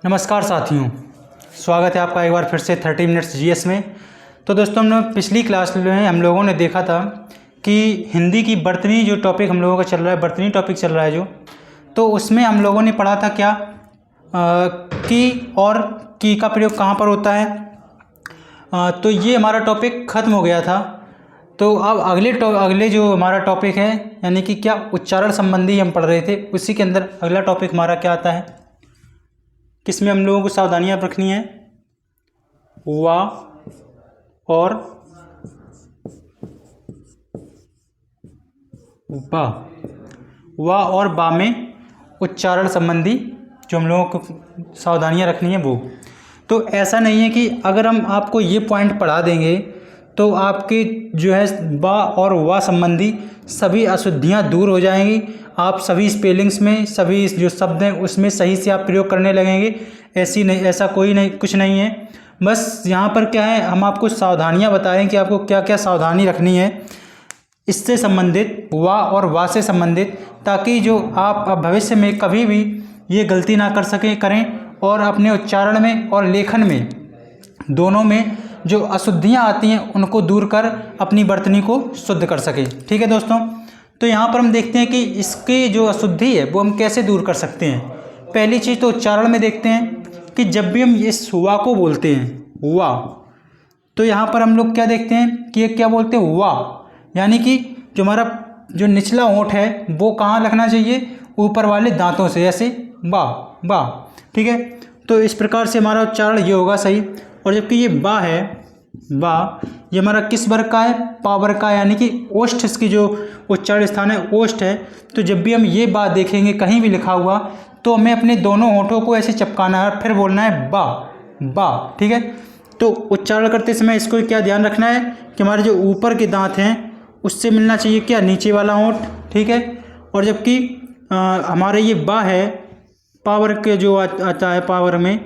नमस्कार साथियों, स्वागत है आपका एक बार फिर से 30 मिनट्स जीएस में। तो दोस्तों, हमने पिछली क्लास में हम लोगों ने देखा था कि हिंदी की बर्तनी जो टॉपिक हम लोगों का चल रहा है, बर्तनी टॉपिक चल रहा है जो, तो उसमें हम लोगों ने पढ़ा था क्या की और की का प्रयोग कहाँ पर होता है। तो ये हमारा टॉपिक ख़त्म हो गया था। तो अब अगले जो हमारा टॉपिक है यानी कि क्या उच्चारण संबंधी हम पढ़ रहे थे, उसी के अंदर अगला टॉपिक हमारा क्या आता है, किसमें हम लोगों को सावधानियां रखनी है। वा और बा, वा और बा में उच्चारण संबंधी जो हम लोगों को सावधानियां रखनी है वो। तो ऐसा नहीं है कि अगर हम आपको ये पॉइंट पढ़ा देंगे तो आपके जो है बा और वा संबंधी सभी अशुद्धियां दूर हो जाएंगी। आप सभी स्पेलिंग्स में सभी जो शब्द हैं उसमें सही से आप प्रयोग करने लगेंगे। ऐसा कोई नहीं, कुछ नहीं है। बस यहाँ पर क्या है, हम आपको सावधानियाँ बता रहे हैं कि आपको क्या क्या सावधानी रखनी है इससे संबंधित, वा और वा से संबंधित, ताकि जो आप भविष्य में कभी भी ये गलती ना करें और अपने उच्चारण में और लेखन में दोनों में जो अशुद्धियाँ आती हैं उनको दूर कर अपनी बर्तनी को शुद्ध कर सके। ठीक है दोस्तों, तो यहाँ पर हम देखते हैं कि इसकी जो अशुद्धि है वो हम कैसे दूर कर सकते हैं। पहली चीज़ तो उच्चारण में देखते हैं कि जब भी हम इस वा को बोलते हैं वा, तो यहाँ पर हम लोग क्या देखते हैं कि ये क्या बोलते हैं वा, यानी कि जो हमारा जो निचला होंठ है वो कहाँ लगना चाहिए, ऊपर वाले दांतों से, ऐसे बा बा। ठीक है, तो इस प्रकार से हमारा उच्चारण ये होगा सही। और जबकि ये बा है, बा ये हमारा किस वर्ग का है, पा वर्ग का, यानी कि ओष्ठ इसकी जो उच्चारण स्थान है ओष्ठ है। तो जब भी हम ये बा देखेंगे कहीं भी लिखा हुआ तो हमें अपने दोनों होठों को ऐसे चपकाना है और फिर बोलना है बा बा। ठीक है, तो उच्चारण करते समय इसको क्या ध्यान रखना है कि हमारे जो ऊपर के दांत हैं उससे मिलना चाहिए क्या, नीचे वाला होंठ। ठीक है, और जबकि हमारे ये बा है, पावर के जो आता है पावर में,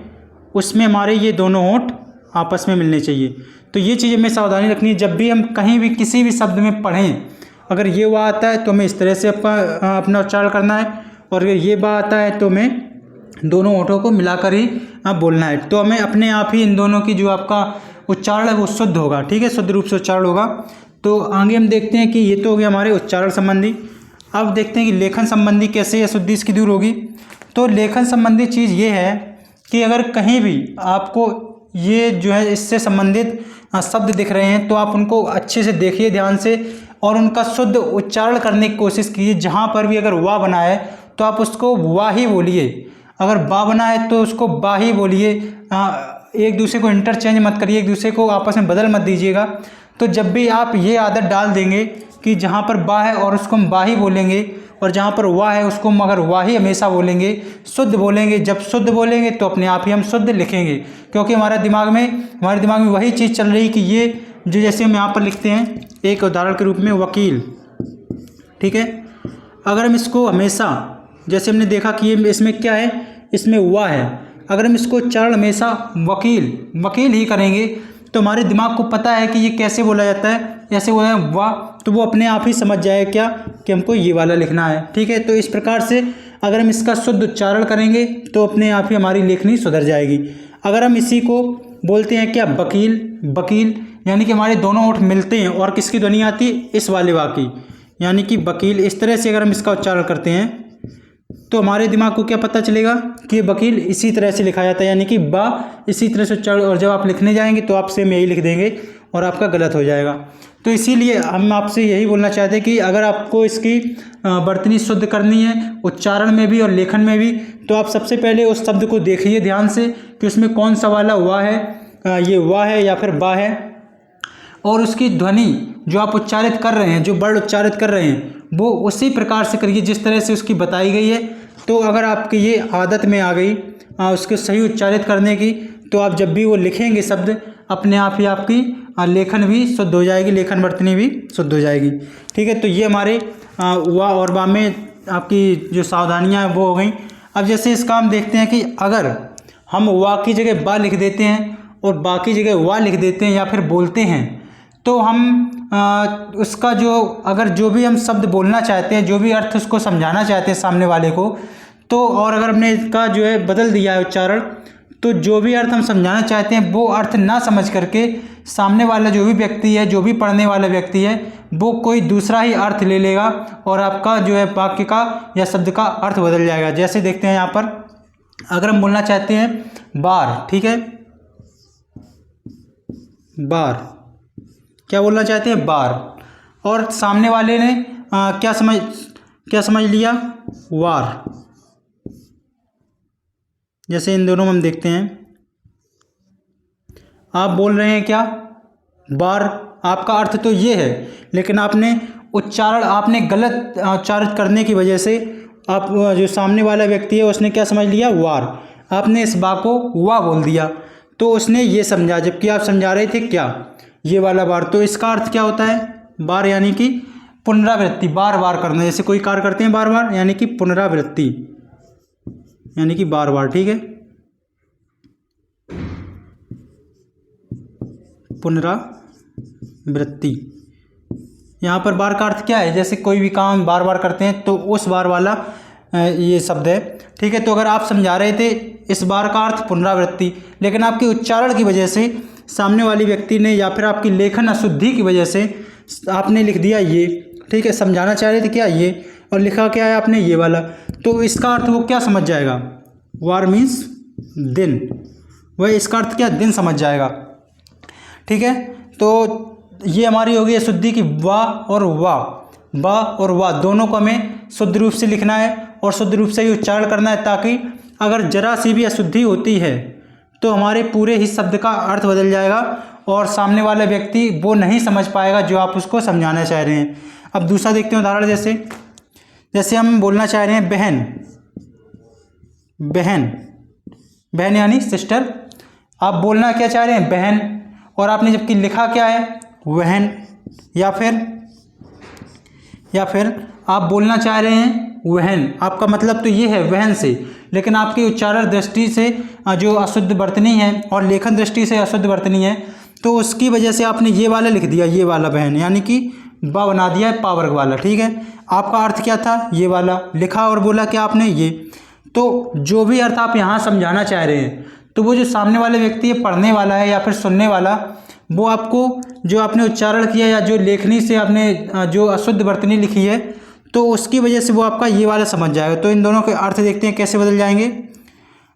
उसमें हमारे ये दोनों होंठ आपस में मिलने चाहिए। तो ये चीज़ हमें सावधानी रखनी है जब भी हम कहीं भी किसी भी शब्द में पढ़ें। अगर ये वा आता है तो हमें इस तरह से अपना उच्चारण करना है, और अगर ये बा आता है तो हमें दोनों होठों को मिलाकर ही बोलना है। तो हमें अपने आप ही इन दोनों की जो आपका उच्चारण है वो शुद्ध होगा। ठीक है, शुद्ध रूप से उच्चारण होगा। तो आगे हम देखते हैं कि ये तो हो गया हमारे उच्चारण संबंधी। अब देखते हैं कि लेखन संबंधी कैसे अशुद्धि इसकी दूर होगी। तो लेखन संबंधी चीज़ ये है कि अगर कहीं भी आपको ये जो है इससे संबंधित शब्द दिख रहे हैं तो आप उनको अच्छे से देखिए ध्यान से और उनका शुद्ध उच्चारण करने की कोशिश कीजिए। जहाँ पर भी अगर वा बना है तो आप उसको वा ही बोलिए, अगर बा बना है तो उसको बा ही बोलिए। एक दूसरे को इंटरचेंज मत करिए, एक दूसरे को आपस में बदल मत दीजिएगा। तो जब भी आप ये आदत डाल देंगे कि जहाँ पर बा है और उसको हम बा ही बोलेंगे, और जहाँ पर वाह है उसको हम अगर वाह ही हमेशा बोलेंगे, शुद्ध बोलेंगे, जब शुद्ध बोलेंगे तो अपने आप ही हम शुद्ध लिखेंगे। क्योंकि हमारे दिमाग में वही चीज़ चल रही कि ये जो, जैसे हम यहाँ पर लिखते हैं एक उदाहरण के रूप में वकील। ठीक है, अगर हम इसको हमेशा, जैसे हमने देखा कि ये इसमें क्या है, इसमें वाह है, अगर हम इसको उच्चारण हमेशा वकील ही करेंगे तो हमारे दिमाग को पता है कि ये कैसे बोला जाता है, ऐसे बोला है वाह, तो वो अपने आप ही समझ जाएगा क्या कि हमको ये वाला लिखना है। ठीक है, तो इस प्रकार से अगर हम इसका शुद्ध उच्चारण करेंगे तो अपने आप ही हमारी लेखनी सुधर जाएगी। अगर हम इसी को बोलते हैं क्या, वकील, यानी कि हमारे दोनों होंठ मिलते हैं और किसकी ध्वनि आती है, इस वाले वा की, यानी कि वकील। इस तरह से अगर हम इसका उच्चारण करते हैं तो हमारे दिमाग को क्या पता चलेगा कि वकील इसी तरह से लिखा जाता है, यानी कि बा इसी तरह से उच्चारण। और जब आप लिखने जाएंगे तो आप सेम यही लिख देंगे और आपका गलत हो जाएगा। तो इसीलिए हम आपसे यही बोलना चाहते हैं कि अगर आपको इसकी बर्तनी शुद्ध करनी है उच्चारण में भी और लेखन में भी, तो आप सबसे पहले उस शब्द को देखिए ध्यान से कि उसमें कौन सा वाला वा है, ये वा है या फिर बा है, और उसकी ध्वनि जो आप उच्चारित कर रहे हैं, जो वर्ड उच्चारित कर रहे हैं, वो उसी प्रकार से करिए जिस तरह से उसकी बताई गई है। तो अगर आपकी ये आदत में आ गई उसके सही उच्चारित करने की, तो आप जब भी वो लिखेंगे शब्द अपने आप ही आपकी लेखन भी शुद्ध हो जाएगी, लेखन बर्तनी भी शुद्ध हो जाएगी। ठीक है, तो ये हमारे वा और बा में आपकी जो सावधानियाँ हैं वो हो गई। अब जैसे इसका हम देखते हैं कि अगर हम वा की जगह बा लिख देते हैं और बा की जगह वा लिख देते हैं या फिर बोलते हैं, तो हम उसका अगर जो भी हम शब्द बोलना चाहते हैं, जो भी अर्थ उसको समझाना चाहते हैं सामने वाले को, तो और अगर हमने इसका जो है बदल दिया है उच्चारण, तो जो भी अर्थ हम समझाना चाहते हैं वो अर्थ ना समझ करके सामने वाला जो भी व्यक्ति है, जो भी पढ़ने वाला व्यक्ति है, वो कोई दूसरा ही अर्थ ले लेगा और आपका जो है वाक्य का या शब्द का अर्थ बदल जाएगा। जैसे देखते हैं यहाँ पर, अगर हम बोलना चाहते हैं बार, ठीक है, बार, क्या बोलना चाहते हैं बार, और सामने वाले ने क्या समझ लिया, वार। जैसे इन दोनों में हम देखते हैं, आप बोल रहे हैं क्या बार, आपका अर्थ तो ये है, लेकिन आपने उच्चारण आपने गलत उच्चारित करने की वजह से आप जो सामने वाला व्यक्ति है उसने क्या समझ लिया, वार। आपने इस बा को वा बोल दिया तो उसने ये समझा, जबकि आप समझा रहे थे क्या, ये वाला बार। तो इसका अर्थ क्या होता है, बार यानी कि पुनरावृत्ति, बार बार करना, जैसे कोई कार्य करते हैं बार बार, यानी कि पुनरावृत्ति, यानी कि बार बार, ठीक है, पुनरावृत्ति। यहाँ पर बार का अर्थ क्या है, जैसे कोई भी काम बार बार करते हैं तो उस बार वाला ये शब्द है, ठीक है। तो अगर आप समझा रहे थे इस बार का अर्थ पुनरावृत्ति, लेकिन आपके उच्चारण की वजह से सामने वाली व्यक्ति ने या फिर आपकी लेखन अशुद्धि की वजह से आपने लिख दिया ये, ठीक है, समझाना चाह रहे थे क्या ये, और लिखा क्या है आपने ये वाला, तो इसका अर्थ वो क्या समझ जाएगा, वार मीन्स दिन, वह इसका अर्थ क्या, दिन समझ जाएगा, ठीक है। तो ये हमारी होगी अशुद्धि की वा और वाह, बा और वाह दोनों को हमें शुद्ध रूप से लिखना है और शुद्ध रूप से ही उच्चारण करना है, ताकि अगर जरा सी भी अशुद्धि होती है तो हमारे पूरे ही शब्द का अर्थ बदल जाएगा और सामने वाला व्यक्ति वो नहीं समझ पाएगा जो आप उसको समझाना चाह रहे हैं। अब दूसरा देखते हैं उदाहरण, जैसे हम बोलना चाह रहे हैं बहन, बहन, बहन यानी सिस्टर। आप बोलना क्या चाह रहे हैं, बहन, और आपने जबकि लिखा क्या है, वहन, या फिर आप बोलना चाह रहे हैं वहन, आपका मतलब तो ये है वहन से, लेकिन आपकी उच्चारण दृष्टि से जो अशुद्ध वर्तनी है और लेखन दृष्टि से अशुद्ध वर्तनी है, तो उसकी वजह से आपने ये वाला लिख दिया, ये वाला बहन, यानी कि बा बना दिया है पावर्ग वाला, ठीक है। आपका अर्थ क्या था, ये वाला, लिखा और बोला क्या आपने, ये। तो जो भी अर्थ आप यहाँ समझाना चाह रहे हैं, तो वो जो सामने वाले व्यक्ति है, पढ़ने वाला है या फिर सुनने वाला, वो आपको जो आपने उच्चारण किया या जो लेखनी से आपने जो अशुद्ध वर्तनी लिखी है, तो उसकी वजह से वो आपका ये वाला समझ जाएगा। तो इन दोनों के अर्थ देखते हैं कैसे बदल जाएंगे।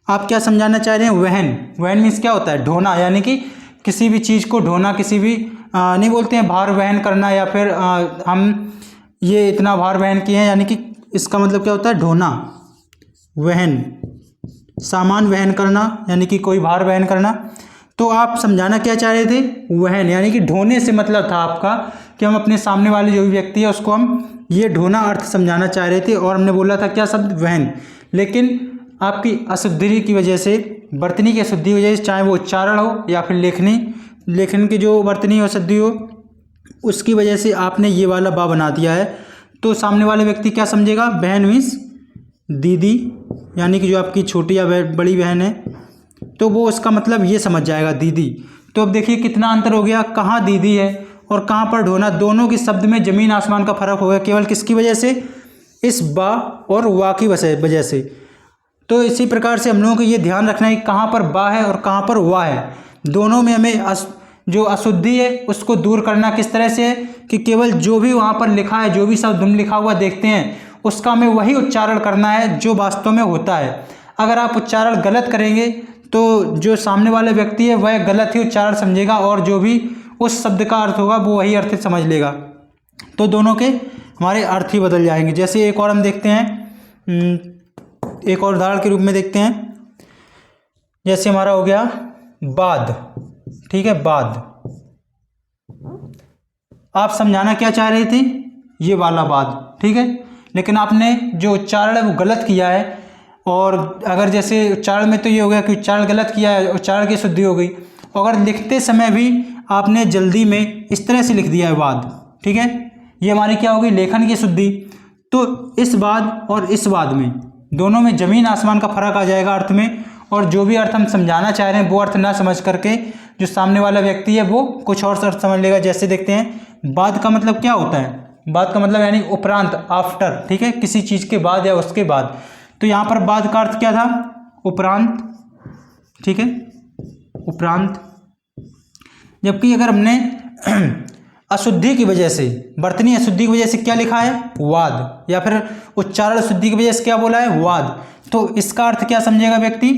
आप क्या समझाना चाह रहे हैं, वहन, वहन मीन्स क्या होता है, ढोना, यानी कि किसी भी चीज़ को ढोना, किसी भी नहीं बोलते हैं भार वहन करना, या फिर हम ये इतना भार वहन किए हैं, यानी कि इसका मतलब क्या होता है, ढोना, वहन, सामान वहन करना, यानी कि कोई भार वहन करना। तो आप समझाना क्या चाह रहे थे, वहन, यानी कि ढोने से मतलब था आपका कि हम अपने सामने वाले जो भी व्यक्ति है उसको हम ये ढोना अर्थ समझाना चाह रहे थे, और हमने बोला था क्या शब्द, वहन। लेकिन आपकी अशुद्धि की वजह से, वर्तनी की अशुद्धि की वजह से, चाहे वो उच्चारण हो या फिर लेखन की जो वर्तनी हो, अशुद्धि हो, उसकी वजह से आपने ये वाला बा बना दिया है। तो सामने वाले व्यक्ति क्या समझेगा, बहन मीन्स दीदी, यानी कि जो आपकी छोटी या बड़ी बहन है, तो वो उसका मतलब ये समझ जाएगा, दीदी। तो अब देखिए कितना अंतर हो गया, कहाँ दीदी है और कहाँ पर ढोना, दोनों के शब्द में ज़मीन आसमान का फर्क हो गया, केवल किसकी वजह से, इस बा और वा की वजह से। तो इसी प्रकार से हम लोगों को ये ध्यान रखना है कि कहाँ पर बा है और कहाँ पर वा है, दोनों में हमें जो अशुद्धि है उसको दूर करना किस तरह से है कि केवल जो भी वहाँ पर लिखा है, जो भी शब्द हम लिखा हुआ देखते हैं, उसका हमें वही उच्चारण करना है जो वास्तव में होता है। अगर आप उच्चारण गलत करेंगे तो जो सामने वाला व्यक्ति है वह गलत ही उच्चारण समझेगा और जो भी उस शब्द का अर्थ होगा वो वही अर्थ समझ लेगा। तो दोनों के हमारे अर्थ ही बदल जाएंगे। जैसे एक और हम देखते हैं, एक और उदाहरण के रूप में देखते हैं। जैसे हमारा हो गया बाद, ठीक है, बाद। आप समझाना क्या चाह रहे थे, ये वाला बाद, ठीक है, लेकिन आपने जो उच्चारण है वो गलत किया है। और अगर जैसे उच्चारण में तो ये हो गया कि उच्चारण गलत किया है, उच्चारण की शुद्धि हो गई। अगर लिखते समय भी आपने जल्दी में इस तरह से लिख दिया है बाद, ठीक है, ये हमारी क्या होगी, लेखन की शुद्धि। तो इस बाद और इस बाद में दोनों में ज़मीन आसमान का फर्क आ जाएगा अर्थ में, और जो भी अर्थ हम समझाना चाह रहे हैं वो अर्थ ना समझ करके जो सामने वाला व्यक्ति है वो कुछ और अर्थ समझ लेगा। जैसे देखते हैं, बाद का मतलब क्या होता है, बाद का मतलब यानी उपरांत, आफ्टर, ठीक है, किसी चीज़ के बाद या उसके बाद। तो यहाँ पर बाद का अर्थ क्या था, उपरांत, ठीक है, उपरांत। जबकि अगर हमने अशुद्धि की वजह से, वर्तनी अशुद्धि की वजह से क्या लिखा है, वाद, या फिर उच्चारण अशुद्धि की वजह से क्या बोला है, वाद, तो इसका अर्थ क्या समझेगा व्यक्ति,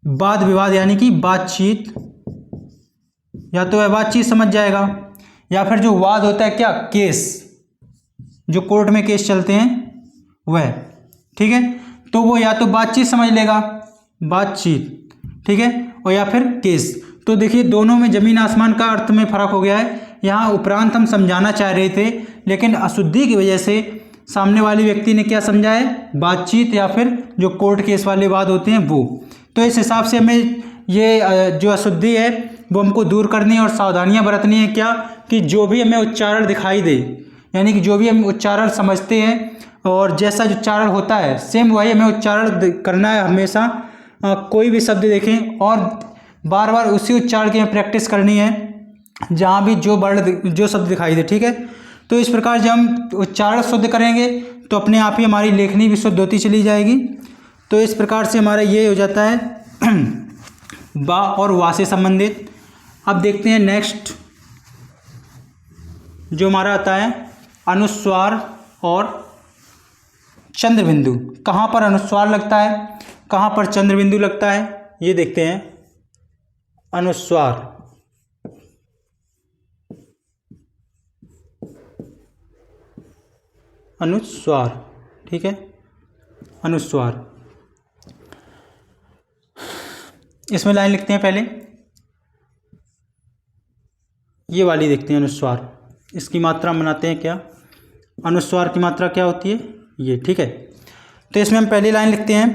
वाद विवाद, यानी कि बातचीत, या तो वह बातचीत समझ जाएगा, या फिर जो वाद होता है क्या, केस, जो कोर्ट में केस चलते हैं वह, ठीक है, तो वो या तो बातचीत समझ लेगा, बातचीत, ठीक है, और या फिर केस। तो देखिए दोनों में जमीन आसमान का अर्थ में फर्क हो गया है। यहाँ उपरांत हम समझाना चाह रहे थे, लेकिन अशुद्धि की वजह से सामने वाले व्यक्ति ने क्या समझा है, बातचीत, या फिर जो कोर्ट केस वाले वाद होते हैं वो। तो इस हिसाब से हमें ये जो अशुद्धि है वो हमको दूर करनी है और सावधानियां बरतनी है क्या, कि जो भी हमें उच्चारण दिखाई दे, यानी कि जो भी हम उच्चारण समझते हैं और जैसा जो उच्चारण होता है सेम वही हमें उच्चारण करना है हमेशा। कोई भी शब्द देखें और बार बार उसी उच्चारण की हमें प्रैक्टिस करनी है जहाँ भी जो वर्ड जो शब्द दिखाई दे, ठीक है। तो इस प्रकार जब हम उच्चारण शुद्ध करेंगे तो अपने आप ही हमारी लेखनी भी शुद्ध होती चली जाएगी। तो इस प्रकार से हमारा ये हो जाता है बा और वा से संबंधित। अब देखते हैं नेक्स्ट जो हमारा आता है अनुस्वार और चंद्र बिंदु। कहाँ पर अनुस्वार लगता है, कहाँ पर चंद्र बिंदु लगता है, ये देखते हैं। अनुस्वार, अनुस्वार, ठीक है, अनुस्वार। इसमें लाइन लिखते हैं पहले, ये वाली देखते हैं अनुस्वार। इसकी मात्रा बनाते हैं क्या, अनुस्वार की मात्रा क्या होती है ये, ठीक है। तो इसमें हम पहली लाइन लिखते हैं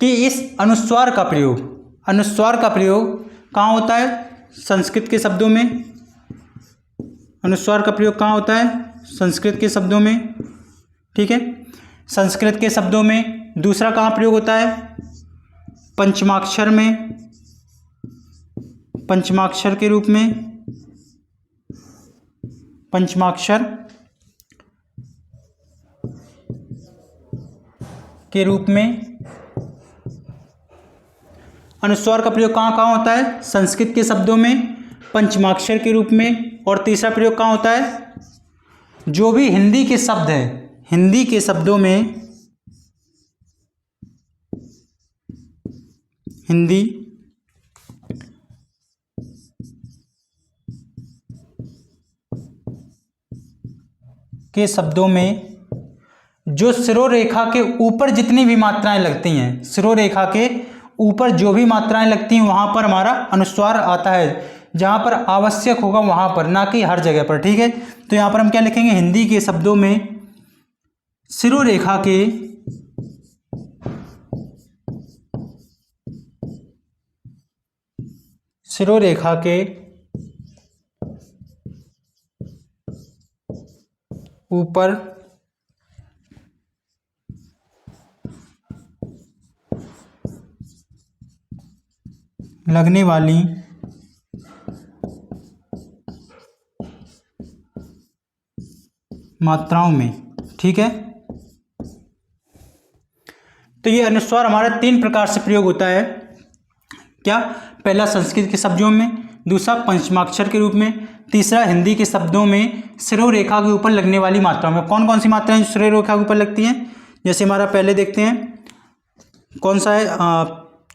कि इस अनुस्वार का प्रयोग, अनुस्वार का प्रयोग कहाँ होता है, संस्कृत के शब्दों में। अनुस्वार का प्रयोग कहाँ होता है, संस्कृत के शब्दों में, ठीक है, संस्कृत के शब्दों में। दूसरा कहाँ प्रयोग होता है, पंचमाक्षर में, पंचमाक्षर के रूप में, पंचमाक्षर के रूप में। अनुस्वार का प्रयोग कहाँ कहाँ होता है, संस्कृत के शब्दों में, पंचमाक्षर के रूप में। और तीसरा प्रयोग कहाँ होता है, जो भी हिंदी के शब्द हैं, हिंदी के शब्दों में, हिंदी के शब्दों में जो शिरोरेखा के ऊपर जितनी भी मात्राएं लगती हैं, शिरोरेखा के ऊपर जो भी मात्राएं लगती हैं वहां पर हमारा अनुस्वार आता है, जहां पर आवश्यक होगा वहां पर, ना कि हर जगह पर, ठीक है। तो यहां पर हम क्या लिखेंगे, हिंदी के शब्दों में शिरोरेखा के शिरोरेखा के ऊपर लगने वाली मात्राओं में, ठीक है। तो ये अनुस्वार हमारा 3 प्रकार से प्रयोग होता है। क्या, पहला संस्कृत के शब्दों में, दूसरा पंचमाक्षर के रूप में, तीसरा हिंदी के शब्दों में शिरोरेखा के ऊपर लगने वाली मात्राओं में। कौन कौन सी मात्राएं शिरोरेखा के ऊपर लगती हैं, जैसे हमारा पहले देखते हैं कौन सा है,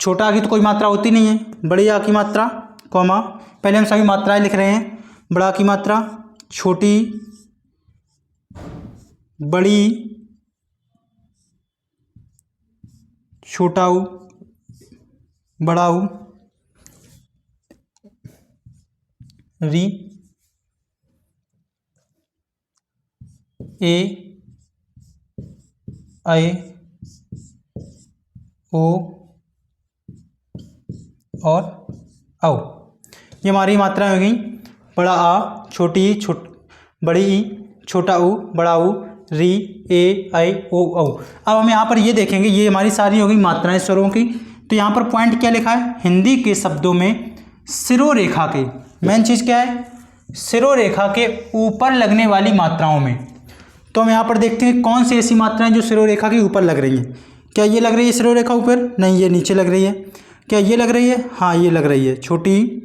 छोटा आ की तो कोई मात्रा होती नहीं है, बड़ी आ की मात्रा, कॉमा, पहले हम सभी मात्राएं लिख रहे हैं, बड़ा की मात्रा, छोटी, बड़ी, छोटा ऊ, बड़ा ऊ, री, ए, आई, ओ और औ। ये हमारी मात्राएं हो गई, बड़ा आ, छोटी ई, बड़ी ई, छोटा ऊ, बड़ा ऊ, री, ए, आई, ओ, औ। अब हम यहाँ पर ये देखेंगे, ये हमारी सारी हो गई मात्राएं स्वरों की। तो यहाँ पर पॉइंट क्या लिखा है, हिंदी के शब्दों में शिरोरेखा के, मेन चीज़ क्या है, शिरोरेखा के ऊपर लगने वाली मात्राओं में। तो हम यहाँ पर देखते हैं कौन सी ऐसी मात्राएं जो शिरोरेखा के ऊपर लग रही हैं। क्या ये लग रही है शिरोरेखा ऊपर, नहीं, ये नीचे लग रही है। क्या ये लग रही है? हाँ ये लग रही है, छोटी।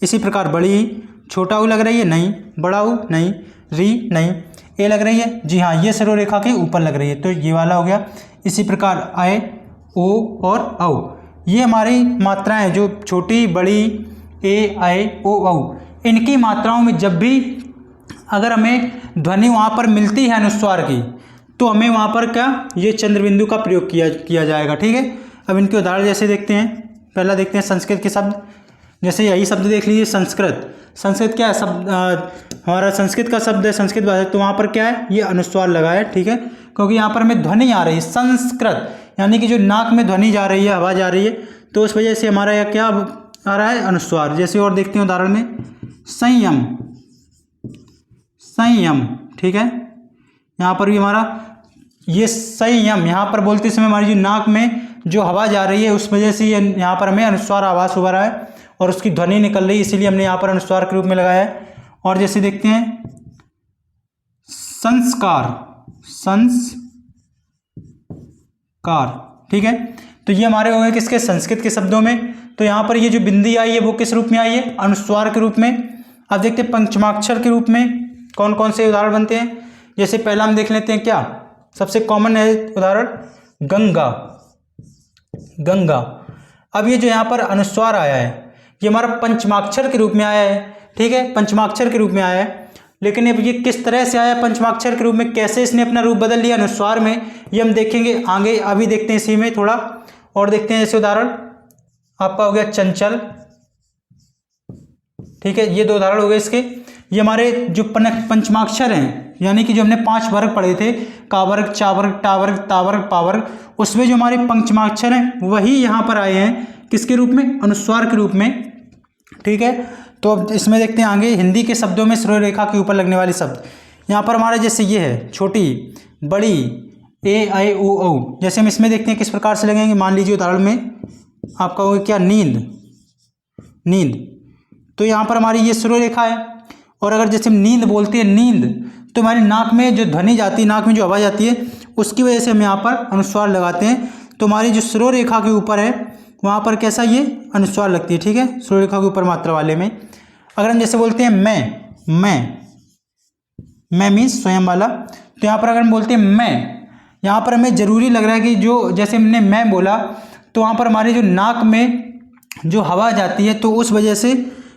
इसी प्रकार बड़ी, छोटा ऊ लग रही है? नहीं। बड़ा ऊ? नहीं। री? नहीं। ए लग रही है? जी हाँ, ये सरो रेखा के ऊपर लग रही है, तो ये वाला हो गया। इसी प्रकार आय, ओ और औ, ये हमारी मात्राएं जो छोटी, बड़ी, ए, आय, ओ, औ, इनकी मात्राओं में जब भी अगर हमें ध्वनि वहाँ पर मिलती है अनुस्वार की, तो हमें वहाँ पर क्या, ये चंद्रबिंदु का प्रयोग किया जाएगा। ठीक है। अब इनके उदाहरण जैसे देखते हैं। पहला देखते हैं संस्कृत के शब्द। जैसे यही शब्द देख लीजिए, संस्कृत। संस्कृत क्या है? शब्द हमारा संस्कृत का शब्द है, संस्कृत भाषा, तो वहाँ पर क्या है, ये अनुस्वार लगा है। ठीक है, क्योंकि यहाँ पर हमें ध्वनि आ रही है संस्कृत, यानी कि जो नाक में ध्वनि जा रही है, हवा जा रही है, तो उस वजह से हमारा यह क्या आ रहा है, अनुस्वार। जैसे और देखते हैं उदाहरण में, संयम, संयम। ठीक है, यहाँ पर भी हमारा ये संयम, यहाँ पर बोलते समय हमारी जो नाक में जो हवा जा रही है, उस वजह से ये यहाँ पर हमें अनुस्वार आवाज़ उभरा है और उसकी ध्वनि निकल रही है, इसीलिए हमने यहाँ पर अनुस्वार के रूप में लगाया है। और जैसे देखते हैं संस्कार, संस्कार। ठीक है, तो ये हमारे हो गए किसके, संस्कृत के शब्दों में। तो यहाँ पर ये जो बिंदी आई है वो किस रूप में आई है, अनुस्वार के रूप में। अब देखते हैं पंचमाक्षर के रूप में कौन कौन से उदाहरण बनते हैं। जैसे पहला हम देख लेते हैं, क्या सबसे कॉमन है उदाहरण, गंगा, गंगा। अब ये जो यहाँ पर अनुस्वार आया है, ये हमारा पंचमाक्षर के रूप में आया है। ठीक है, पंचमाक्षर के रूप में आया है, लेकिन अब ये किस तरह से आया पंचमाक्षर के रूप में, कैसे इसने अपना रूप बदल लिया अनुस्वार में, ये हम देखेंगे आगे। अभी देखते हैं इसी में थोड़ा और देखते हैं। जैसे उदाहरण आपका हो गया चंचल। ठीक है, ये दो उदाहरण हो गए इसके। ये हमारे जो पंचमाक्षर हैं, यानी कि जो हमने 5 वर्ग पढ़े थे, का वर्ग, चा वर्ग, टा वर्ग, ता वर्ग, पा वर्ग, उसमें जो हमारे पंचमाक्षर हैं वही यहाँ पर आए हैं किसके रूप में, अनुस्वार के रूप में। ठीक है, तो अब इसमें देखते हैं आगे, हिंदी के शब्दों में सरो रेखा के ऊपर लगने वाले शब्द। यहाँ पर हमारा जैसे ये है छोटी, बड़ी, ए, आई, ओ, औ। जैसे हम इसमें देखते हैं किस प्रकार से लगेंगे। मान लीजिए उदाहरण में आपका होगा क्या, नींद, नींद। तो यहाँ पर हमारी ये सरो रेखा है, और अगर जैसे हम नींद बोलते हैं, नींद, तो हमारी नाक में जो ध्वनि जाती है, नाक में जो हवा जाती है, उसकी वजह से हम यहाँ पर अनुस्वार लगाते हैं। तो हमारी जो सरो रेखा के ऊपर है वहाँ पर कैसा, ये अनुस्वार लगती है। ठीक है, सरो रेखा के ऊपर मात्रा वाले में। अगर हम जैसे बोलते हैं मैं मीन्स स्वयं वाला, तो यहाँ पर अगर हम बोलते हैं मैं, यहाँ पर हमें ज़रूरी लग रहा है कि जो जैसे हमने मैं बोला, तो वहाँ पर हमारी जो नाक में जो हवा जाती है, तो उस वजह से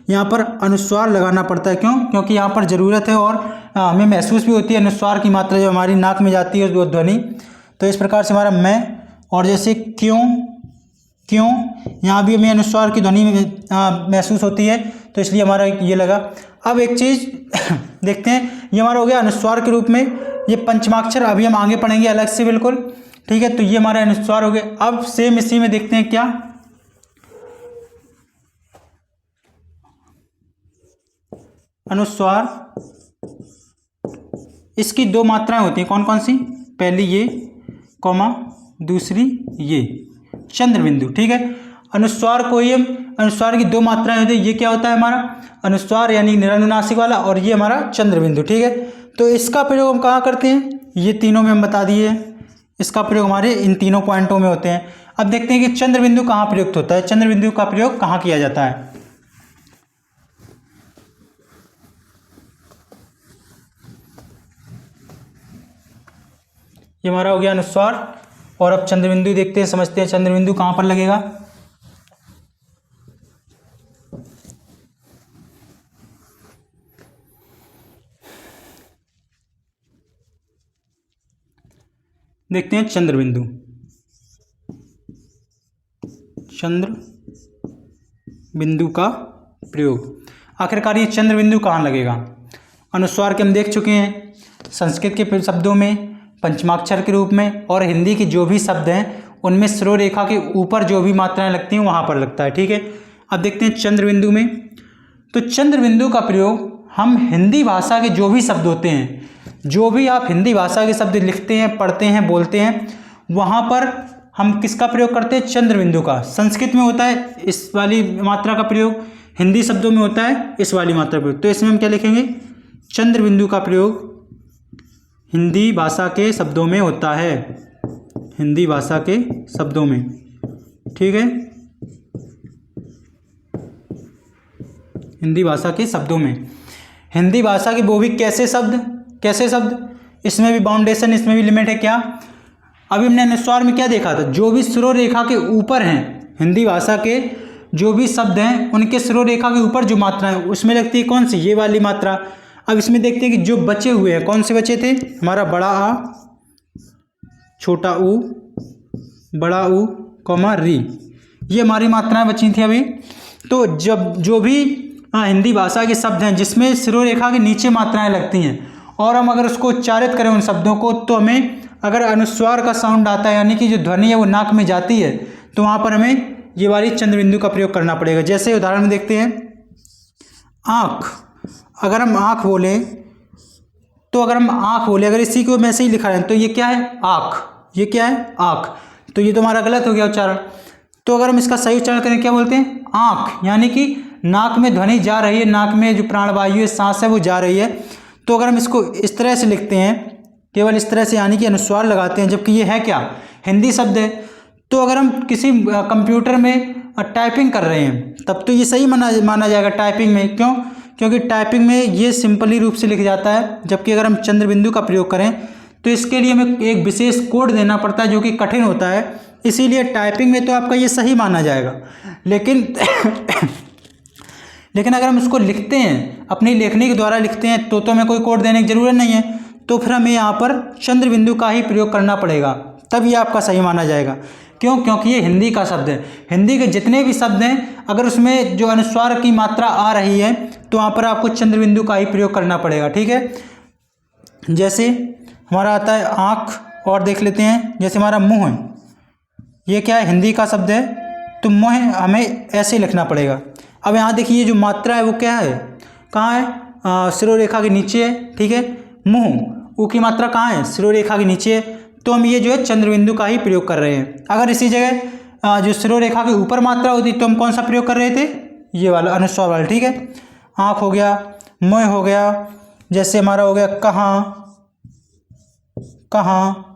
यहाँ पर अनुस्वार लगाना पड़ता है। क्यों? क्योंकि यहाँ पर ज़रूरत है और हमें महसूस भी होती है अनुस्वार की मात्रा जो हमारी नाक में जाती है, वो ध्वनि। तो इस प्रकार से हमारा मैं। और जैसे क्यों, क्यों, यहाँ भी हमें अनुस्वार की ध्वनि महसूस होती है, तो इसलिए हमारा ये लगा। अब एक चीज़ देखते हैं, ये हमारा हो गया अनुस्वार के रूप में, ये पंचमाक्षर अभी हम आगे पढ़ेंगे अलग से बिल्कुल। ठीक है, तो ये हमारे अनुस्वार हो गए। अब सेम इसी में देखते हैं क्या, अनुस्वार, इसकी 2 मात्राएं होती हैं, कौन कौन सी, पहली ये कॉमा, दूसरी ये चंद्रबिंदु। ठीक है, अनुस्वार को ही हम, अनुस्वार की 2 मात्राएं होती है। ये क्या होता है हमारा अनुस्वार यानी निरानुनासिक वाला, और ये हमारा चंद्रबिंदु। ठीक है, तो इसका प्रयोग हम कहाँ करते हैं, ये तीनों में हम बता दिए, इसका प्रयोग हमारे इन तीनों पॉइंटों में होते हैं। अब देखते हैं कि चंद्रबिंदु कहाँ प्रयुक्त होता है, चंद्रबिंदु का प्रयोग कहाँ किया जाता है। ये हमारा हो गया अनुस्वार, और अब चंद्रबिंदु देखते हैं, समझते हैं चंद्रबिंदु कहाँ पर लगेगा। देखते हैं चंद्रबिंदु, चंद्रबिंदु का प्रयोग। आखिरकार ये चंद्रबिंदु कहाँ लगेगा, अनुस्वार के हम देख चुके हैं, संस्कृत के शब्दों में पंचमाक्षर के रूप में, और हिंदी के जो भी शब्द हैं उनमें सरो रेखा के ऊपर जो भी मात्राएं लगती हैं वहाँ पर लगता है। ठीक है, अब देखते हैं चंद्रबिंदु में। तो चंद्रबिंदु का प्रयोग हम हिंदी भाषा के जो भी शब्द होते हैं, जो भी आप हिंदी भाषा के शब्द लिखते हैं, पढ़ते हैं, बोलते हैं, वहाँ पर हम किसका प्रयोग करते हैं, चंद्रबिंदु का। संस्कृत में होता है इस वाली मात्रा का प्रयोग, हिंदी शब्दों में होता है इस वाली मात्रा का प्रयोग। तो इसमें हम क्या लिखेंगे, चंद्रबिंदु का प्रयोग हिंदी भाषा के शब्दों में होता है, हिंदी भाषा के शब्दों में। ठीक है, हिंदी भाषा के शब्दों में। हिंदी भाषा के वो भी कैसे शब्द, इसमें भी बाउंडेशन, इसमें भी लिमिट है। क्या अभी हमने अनुस्वार में क्या देखा था, जो भी सिरों रेखा के ऊपर हैं, हिंदी भाषा के जो भी शब्द हैं उनके सिरों रेखा के ऊपर जो मात्रा है उसमें लगती है कौन सी, ये वाली मात्रा। अब इसमें देखते हैं कि जो बचे हुए हैं कौन से बचे थे, हमारा बड़ा आ, छोटा ऊ, बड़ा ऊ, कॉमा री, ये हमारी मात्राएं बची थी अभी। तो जब जो भी हिंदी भाषा के शब्द हैं जिसमें सिरों रेखा के नीचे मात्राएं लगती हैं और हम अगर उसको उच्चारित करें उन शब्दों को, तो हमें अगर अनुस्वार का साउंड आता है यानी कि जो ध्वनि है वो नाक में जाती है, तो वहाँ पर हमें ये वाली चंद्र बिंदु का प्रयोग करना पड़ेगा। जैसे उदाहरण में देखते हैं, आँख, अगर हम आँख बोलें तो अगर इसी को मैं ऐसे ही लिखा है तो ये क्या है, आँख, ये क्या है, आँख। तो ये तो हमारा गलत हो गया उच्चारण। तो अगर हम इसका सही उच्चारण करें क्या बोलते हैं, आँख, यानी कि नाक में ध्वनि जा रही है, नाक में जो प्राणवायु है, सांस है वो जा रही है। तो अगर हम इसको इस तरह से लिखते हैं, केवल इस तरह से, यानी कि अनुस्वार लगाते हैं, जबकि ये है क्या, हिंदी शब्द है। तो अगर हम किसी कंप्यूटर में टाइपिंग कर रहे हैं तब तो ये सही माना जाएगा टाइपिंग में। क्यों, क्योंकि टाइपिंग में ये सिंपली रूप से लिख जाता है, जबकि अगर हम चंद्र बिंदु का प्रयोग करें तो इसके लिए हमें एक विशेष कोड देना पड़ता है जो कि कठिन होता है। इसीलिए टाइपिंग में तो आपका ये सही माना जाएगा, लेकिन अगर हम उसको लिखते हैं, अपनी लेखनी के द्वारा लिखते हैं, तो हमें कोई कोड देने की ज़रूरत नहीं है। तो फिर हमें यहाँ पर चंद्र बिंदु का ही प्रयोग करना पड़ेगा, तब ये आपका सही माना जाएगा। क्यों, क्योंकि ये हिंदी का शब्द है। हिंदी के जितने भी शब्द हैं अगर उसमें जो अनुस्वार की मात्रा आ रही है तो वहाँ पर आपको चंद्र बिंदु का ही प्रयोग करना पड़ेगा। ठीक है, जैसे हमारा आता है आँख, और देख लेते हैं जैसे हमारा मुँह, ये क्या है, हिंदी का शब्द है, तो मुँह हमें ऐसे लिखना पड़ेगा। अब यहाँ देखिए जो मात्रा है वो क्या है, कहाँ है, सिरों रेखा के नीचे है। ठीक है, मुँह, ऊ की मात्रा कहाँ है, सिरों रेखा के नीचे है। तो हम ये जो है चंद्र बिंदु का ही प्रयोग कर रहे हैं। अगर इसी जगह जो सिरों रेखा के ऊपर मात्रा होती तो हम कौन सा प्रयोग कर रहे थे, ये वाला, अनुस्वार वाला। ठीक है, आँख हो गया, मुँह हो गया, जैसे हमारा हो गया कहाँ,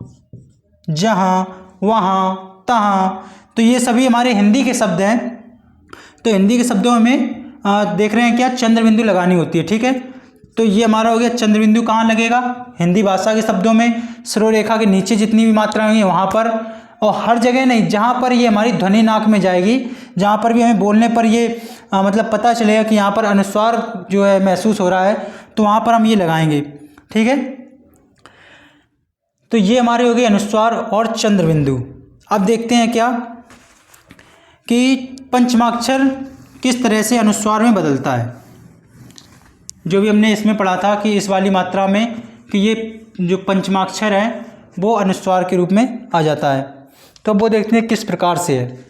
जहाँ, वहाँ, तहाँ। तो ये सभी हमारे हिंदी के शब्द हैं। तो हिंदी के शब्दों में देख रहे हैं क्या, चंद्र बिंदु लगानी होती है। ठीक है, तो ये हमारा हो गया चंद्र बिंदु कहाँ लगेगा, हिंदी भाषा के शब्दों में सिरों रेखा के नीचे जितनी भी मात्राएं होंगी वहाँ पर, और हर जगह नहीं, जहाँ पर ये हमारी ध्वनि नाक में जाएगी, जहाँ पर भी हमें बोलने पर ये मतलब पता चलेगा कि यहाँ पर अनुस्वार जो है महसूस हो रहा है, तो वहाँ पर हम ये लगाएंगे। ठीक है, तो ये हमारे हो गए अनुस्वार और चंद्र बिंदु। अब देखते हैं क्या कि पंचमाक्षर किस तरह से अनुस्वार में बदलता है। जो भी हमने इसमें पढ़ा था कि इस वाली मात्रा में कि ये जो पंचमाक्षर है वो अनुस्वार के रूप में आ जाता है। तो अब वो देखते हैं किस प्रकार से है।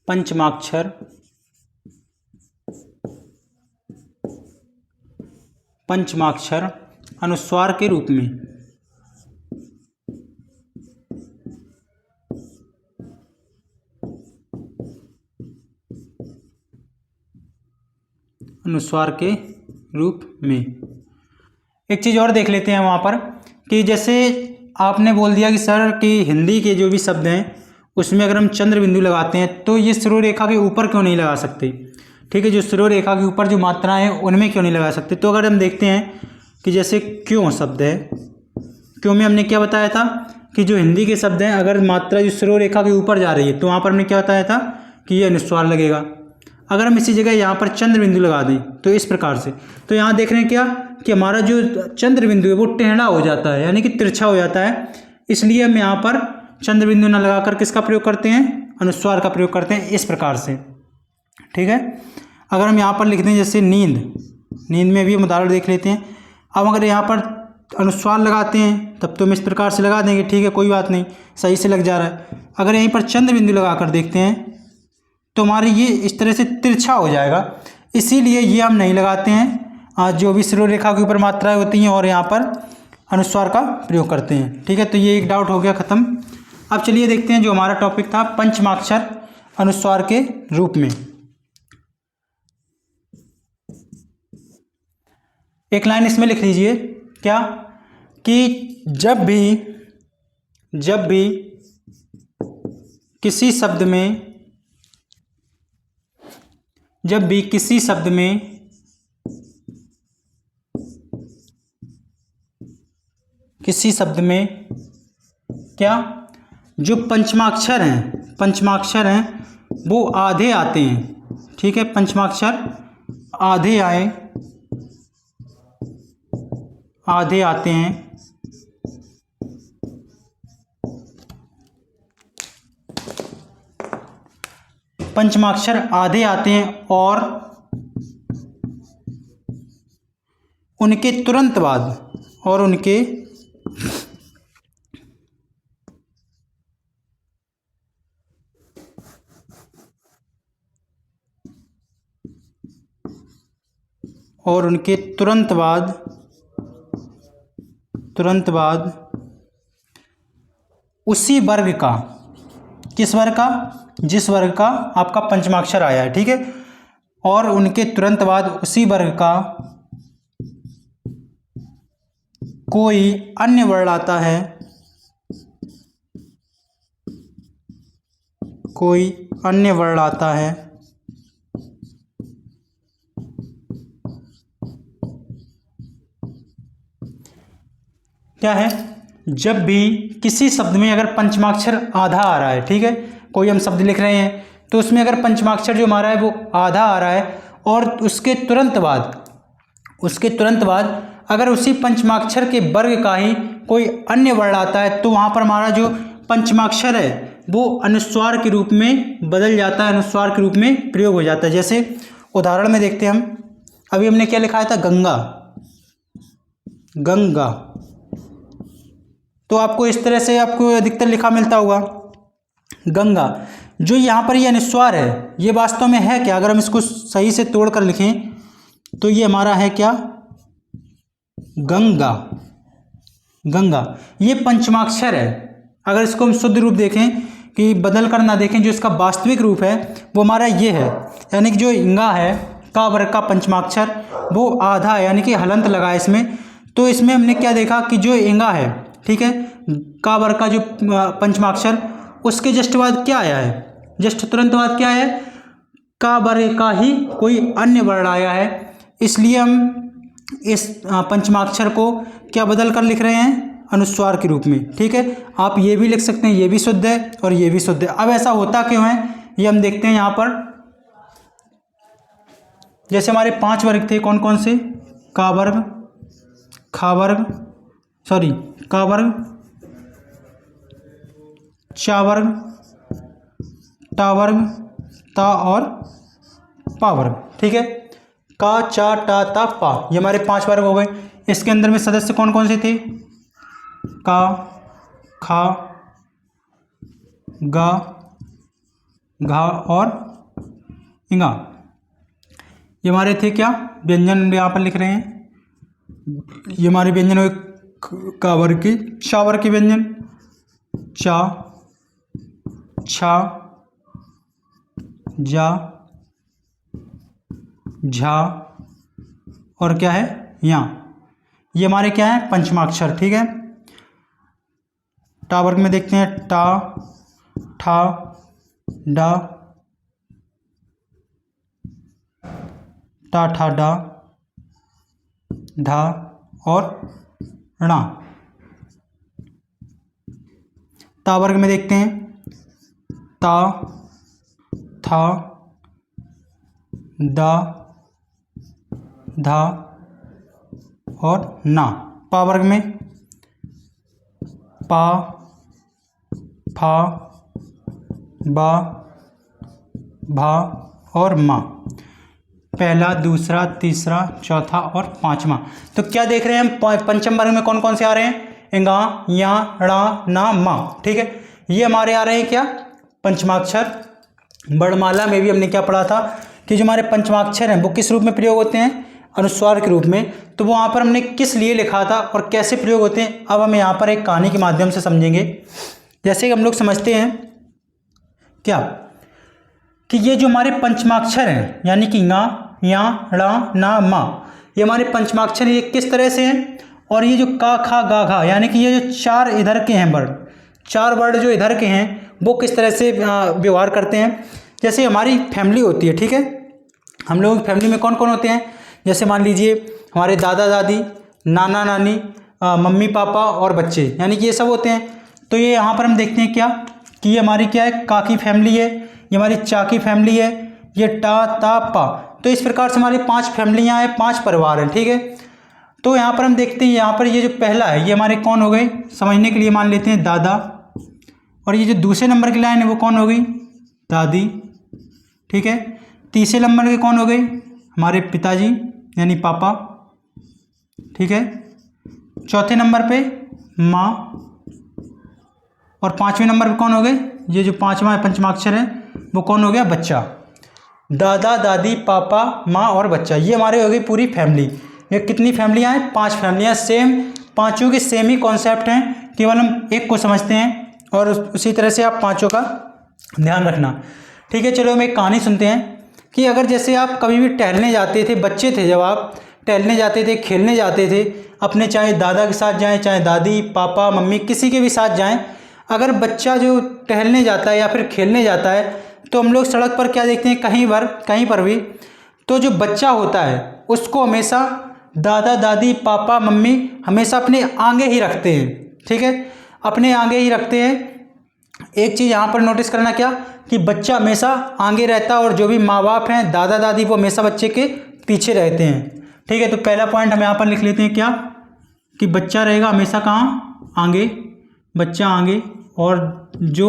पंचमाक्षर, पंचमाक्षर अनुस्वार के रूप में। अनुस्वार के रूप में एक चीज़ और देख लेते हैं वहाँ पर कि जैसे आपने बोल दिया कि सर कि हिंदी के जो भी शब्द हैं उसमें अगर हम चंद्र बिंदु लगाते हैं तो ये सिरों रेखा के ऊपर क्यों नहीं लगा सकते। ठीक है, जो सिरों रेखा के ऊपर जो मात्राएं हैं उनमें क्यों नहीं लगा सकते। तो अगर हम देखते हैं कि जैसे क्यों शब्द है, क्यों में हमने क्या बताया था कि जो हिंदी के शब्द हैं अगर मात्रा जो सिरों रेखा के ऊपर जा रही है तो वहाँ पर हमने क्या बताया था कि ये अनुस्वार लगेगा। अगर हम इसी जगह यहाँ पर चंद्र बिंदु लगा दें तो इस प्रकार से, तो यहाँ देख रहे हैं क्या कि हमारा जो चंद्र बिंदु है वो टेढ़ा हो जाता है, यानी कि तिरछा हो जाता है। इसलिए हम यहाँ पर चंद्र बिंदु न लगाकर किसका प्रयोग करते हैं, अनुस्वार का प्रयोग करते हैं इस प्रकार से। ठीक है, अगर हम यहाँ पर लिखते हैं जैसे नींद, नींद में भी हम उदाहरण देख लेते हैं। अब अगर यहाँ पर अनुस्वार लगाते हैं तब तो हम इस प्रकार से लगा देंगे, ठीक है, कोई बात नहीं, सही से लग जा रहा है। अगर यहीं पर चंद्र बिंदु लगा कर देखते हैं तो हमारी ये इस तरह से तिरछा हो जाएगा, इसीलिए ये हम नहीं लगाते हैं। जो भी सिरों रेखा के ऊपर मात्राएं होती हैं और यहाँ पर अनुस्वार का प्रयोग करते हैं। ठीक है, तो ये एक डाउट हो गया ख़त्म। अब चलिए देखते हैं जो हमारा टॉपिक था पंचमाक्षर अनुस्वार के रूप में। एक लाइन इसमें लिख लीजिए, क्या कि जब भी किसी शब्द में क्या जो पंचमाक्षर हैं वो आधे आते हैं। ठीक है, पंचमाक्षर आधे आते हैं और उनके तुरंत बाद उसी वर्ग का, किस वर्ग का, जिस वर्ग का आपका पंचमाक्षर आया है। ठीक है, और उनके तुरंत बाद उसी वर्ग का कोई अन्य वर्ण आता है, क्या है, जब भी किसी शब्द में अगर पंचमाक्षर आधा आ रहा है। ठीक है, कोई हम शब्द लिख रहे हैं तो उसमें अगर पंचमाक्षर जो हमारा है वो आधा आ रहा है और उसके तुरंत बाद अगर उसी पंचमाक्षर के वर्ग का ही कोई अन्य वर्ण आता है तो वहाँ पर हमारा जो पंचमाक्षर है वो अनुस्वार के रूप में बदल जाता है, अनुस्वार के रूप में प्रयोग हो जाता है। जैसे उदाहरण में देखते हैं हम, अभी हमने क्या लिखाया था, गंगा, तो आपको इस तरह से आपको अधिकतर लिखा मिलता होगा गंगा। जो यहाँ पर ये अनुस्वार है ये वास्तव में है क्या, अगर हम इसको सही से तोड़ कर लिखें तो ये हमारा है क्या, गंगा। ये पंचमाक्षर है। अगर इसको हम शुद्ध रूप देखें कि बदल कर ना देखें, जो इसका वास्तविक रूप है वो हमारा ये है, यानी कि जो इंगा है का वर्ग का पंचमाक्षर वो आधा है, यानी कि हलंत लगा है इसमें। तो इसमें हमने क्या देखा कि जो इंगा है, ठीक है, का वर्ग का जो पंचमाक्षर, उसके जस्ट बाद क्या आया है, जस्ट तुरंत बाद क्या है, का वर्ग का ही कोई अन्य वर्ण आया है। इसलिए हम इस पंचमाक्षर को क्या बदल कर लिख रहे हैं, अनुस्वार के रूप में। ठीक है, आप ये भी लिख सकते हैं, ये भी शुद्ध है और ये भी शुद्ध है। अब ऐसा होता क्यों है ये हम देखते हैं यहाँ पर। जैसे हमारे 5 वर्ग थे, कौन कौन से, का वर्ग, खा वर्ग, सॉरी का वर्ग, चा वर्ग, टा वर्ग, ता और पा वर्ग। ठीक है, का, चा, टा, ता, पा, ये हमारे 5 वर्ग हो गए। इसके अंदर में सदस्य कौन कौन से थे, का, खा, गा, घा और इंगा। ये हमारे थे क्या, व्यंजन यहाँ पर लिख रहे हैं। ये हमारे व्यंजन हुए का वर्ग की, शा वर्ग के व्यंजन, चा, छा, जा, झा और क्या है, या। ये हमारे क्या है, पंचमाक्षर। ठीक है, टा वर्ग में देखते हैं, टा, ठा, डा, टा, ठा, डा, धा और णा। ता वर्ग में देखते हैं, ता, था, दा, धा और ना। पा वर्ग में पा, फा, बा, भा और मा। पहला, दूसरा, तीसरा, चौथा और पांचवा। तो क्या देख रहे हैं हम, पंचम वर्ग में कौन कौन से आ रहे हैं, इंगा, या, ड़ा, ना, मा। ठीक है, ये हमारे आ रहे हैं क्या, पंचमाक्षर। वर्णमाला में भी हमने क्या पढ़ा था कि जो हमारे पंचमाक्षर हैं वो किस रूप में प्रयोग होते हैं, अनुस्वार के रूप में। तो वो वहाँ पर हमने किस लिए लिखा था और कैसे प्रयोग होते हैं, अब हम यहाँ पर एक कहानी के माध्यम से समझेंगे। जैसे कि हम लोग समझते हैं क्या कि ये जो हमारे पंचमाक्षर हैं यानी कि ङा, या, ड़ा, ना, मा, ये हमारे पंचमाक्षर ये किस तरह से हैं, और ये जो का, खा, गा, घा यानी कि ये जो चार इधर के हैं वर्ड, चार वर्ड जो इधर के हैं वो किस तरह से व्यवहार करते हैं। जैसे हमारी फैमिली होती है, ठीक है, हम लोगों की फैमिली में कौन कौन होते हैं, जैसे मान लीजिए हमारे दादा दादी, नाना नानी, मम्मी पापा और बच्चे, यानी कि ये सब होते हैं। तो ये यहाँ पर हम देखते हैं क्या कि ये हमारी क्या है, का की फैमिली है, ये हमारी चा की फैमिली है, ये टा, ता, पा। तो इस प्रकार से हमारी 5 फैमिलियाँ हैं, 5 परिवार हैं, ठीक है। तो यहाँ पर हम देखते हैं, यहाँ पर ये जो पहला है ये हमारे कौन हो गए, समझने के लिए मान लेते हैं दादा, और ये जो दूसरे नंबर की लाइन है वो कौन हो गई, दादी, ठीक है। तीसरे नंबर के कौन हो गए, हमारे पिताजी यानी पापा, ठीक है। चौथे नंबर पे माँ, और 5वें नंबर पे कौन हो गए, ये जो 5वां पंचमाक्षर है वो कौन हो गया, बच्चा। दादा दादी पापा माँ और बच्चा, ये हमारे हो गई पूरी फैमिली। ये कितनी फैमिलियाँ हैं, 5 फैमिलियाँ। सेम, पाँचों के सेम ही कॉन्सेप्ट हैं, केवल हम एक को समझते हैं, और उसी तरह से आप 5 का ध्यान रखना, ठीक है। चलो हम एक कहानी सुनते हैं कि अगर जैसे आप कभी भी टहलने जाते थे, बच्चे थे जब आप टहलने जाते थे, खेलने जाते थे अपने, चाहे दादा के साथ जाएं, चाहे दादी पापा मम्मी किसी के भी साथ जाएं, अगर बच्चा जो टहलने जाता है या फिर खेलने जाता है तो हम लोग सड़क पर क्या देखते हैं, कहीं पर भी, तो जो बच्चा होता है उसको हमेशा दादा दादी पापा मम्मी हमेशा अपने आगे ही रखते हैं, ठीक है, अपने आगे ही रखते हैं। एक चीज़ यहाँ पर नोटिस करना क्या कि बच्चा हमेशा आगे रहता है, और जो भी माँ बाप हैं दादा दादी वो हमेशा बच्चे के पीछे रहते हैं, ठीक है। तो पहला पॉइंट हम यहाँ पर लिख लेते हैं क्या कि बच्चा रहेगा हमेशा कहाँ, आगे, बच्चा आगे। और जो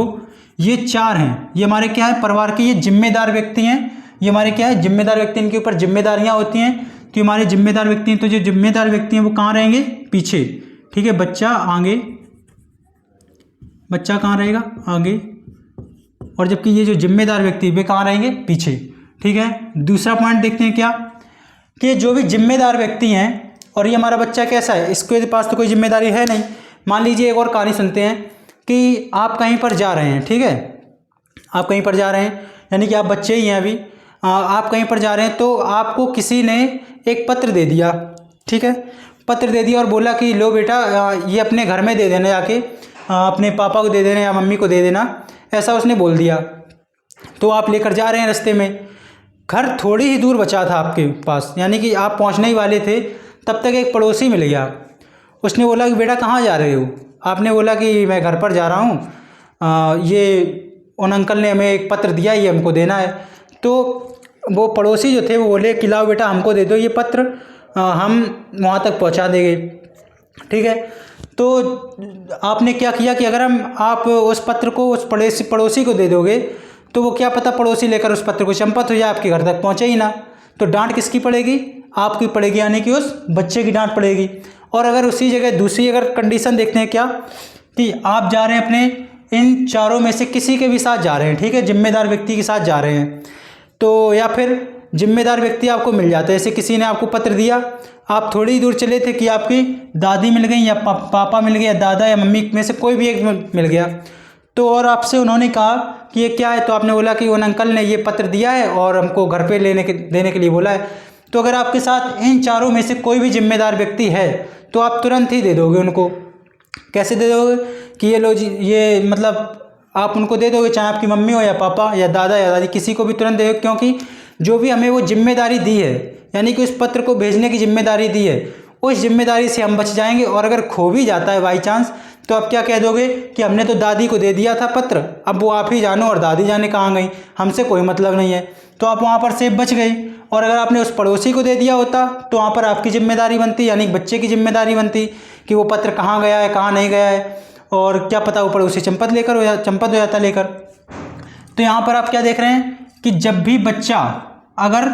ये 4 हैं ये हमारे क्या है, परिवार के ये जिम्मेदार व्यक्ति हैं, ये हमारे क्या है, जिम्मेदार व्यक्ति, इनके ऊपर जिम्मेदारियाँ होती हैं, तो हमारे जिम्मेदार व्यक्ति हैं। तो जो जिम्मेदार व्यक्ति हैं वो कहाँ रहेंगे, पीछे, ठीक है। बच्चा आगे, बच्चा कहाँ रहेगा, आगे, और जबकि ये जो जिम्मेदार व्यक्ति वे कहाँ रहेंगे, पीछे, ठीक है। दूसरा पॉइंट देखते हैं क्या कि जो भी जिम्मेदार व्यक्ति हैं, और ये हमारा बच्चा कैसा है, इसके पास तो कोई जिम्मेदारी है नहीं। मान लीजिए एक और कहानी सुनते हैं कि आप कहीं पर जा रहे हैं, ठीक है, आप कहीं पर जा रहे हैं, यानी कि आप बच्चे ही हैं अभी, आप कहीं पर जा रहे हैं, तो आपको किसी ने एक पत्र दे दिया, ठीक है, पत्र दे दिया और बोला कि लो बेटा ये अपने घर में दे देना, जाके अपने पापा को दे देना या मम्मी को दे देना, ऐसा उसने बोल दिया। तो आप लेकर जा रहे हैं, रास्ते में घर थोड़ी ही दूर बचा था आपके पास, यानी कि आप पहुंचने ही वाले थे, तब तक एक पड़ोसी मिल गया। उसने बोला कि बेटा कहाँ जा रहे हो, आपने बोला कि मैं घर पर जा रहा हूँ, ये उन अंकल ने हमें एक पत्र दिया, ये हमको देना है। तो वो पड़ोसी जो थे वो बोले कि लाओ बेटा हमको दे दो ये पत्र, हम वहाँ तक पहुँचा देंगे, ठीक है। तो आपने क्या किया कि अगर आप उस पत्र को उस पड़ोसी को दे दोगे तो वो क्या पता पड़ोसी लेकर उस पत्र को चंपत हो जाए, आपके घर तक पहुँचे ही ना, तो डांट किसकी पड़ेगी, आपकी पड़ेगी, यानी कि उस बच्चे की डांट पड़ेगी। और अगर उसी जगह दूसरी अगर कंडीशन देखते हैं क्या कि आप जा रहे हैं अपने इन चारों में से किसी के भी साथ जा रहे हैं, ठीक है, जिम्मेदार व्यक्ति के साथ जा रहे हैं, तो या फिर जिम्मेदार व्यक्ति आपको मिल जाता है, जैसे किसी ने आपको पत्र दिया, आप थोड़ी ही दूर चले थे कि आपकी दादी मिल गई या पापा मिल गए या दादा या मम्मी में से कोई भी एक मिल गया, तो और आपसे उन्होंने कहा कि ये क्या है, तो आपने बोला कि उन अंकल ने ये पत्र दिया है और हमको घर पे देने के लिए बोला है। तो अगर आपके साथ इन चारों में से कोई भी जिम्मेदार व्यक्ति है तो आप तुरंत ही दे दोगे उनको। कैसे दे दोगे कि ये लो जी, ये मतलब आप उनको दे दोगे, चाहे आपकी मम्मी हो या पापा या दादा या दादी, किसी को भी तुरंत दे, क्योंकि जो भी हमें वो जिम्मेदारी दी है, यानी कि उस पत्र को भेजने की जिम्मेदारी दी है, उस जिम्मेदारी से हम बच जाएंगे। और अगर खो भी जाता है बाई चांस, तो आप क्या कह दोगे कि हमने तो दादी को दे दिया था पत्र, अब वो आप ही जानो और दादी जाने कहाँ गई, हमसे कोई मतलब नहीं है, तो आप वहाँ पर सेफ बच गई। और अगर आपने उस पड़ोसी को दे दिया होता तो वहाँ पर आपकी जिम्मेदारी बनती, यानी बच्चे की जिम्मेदारी बनती कि वो पत्र कहाँ गया है कहाँ नहीं गया है, और क्या पता वो पड़ोसी चंपत हो जाता लेकर। तो यहाँ पर आप क्या देख रहे हैं कि जब भी बच्चा अगर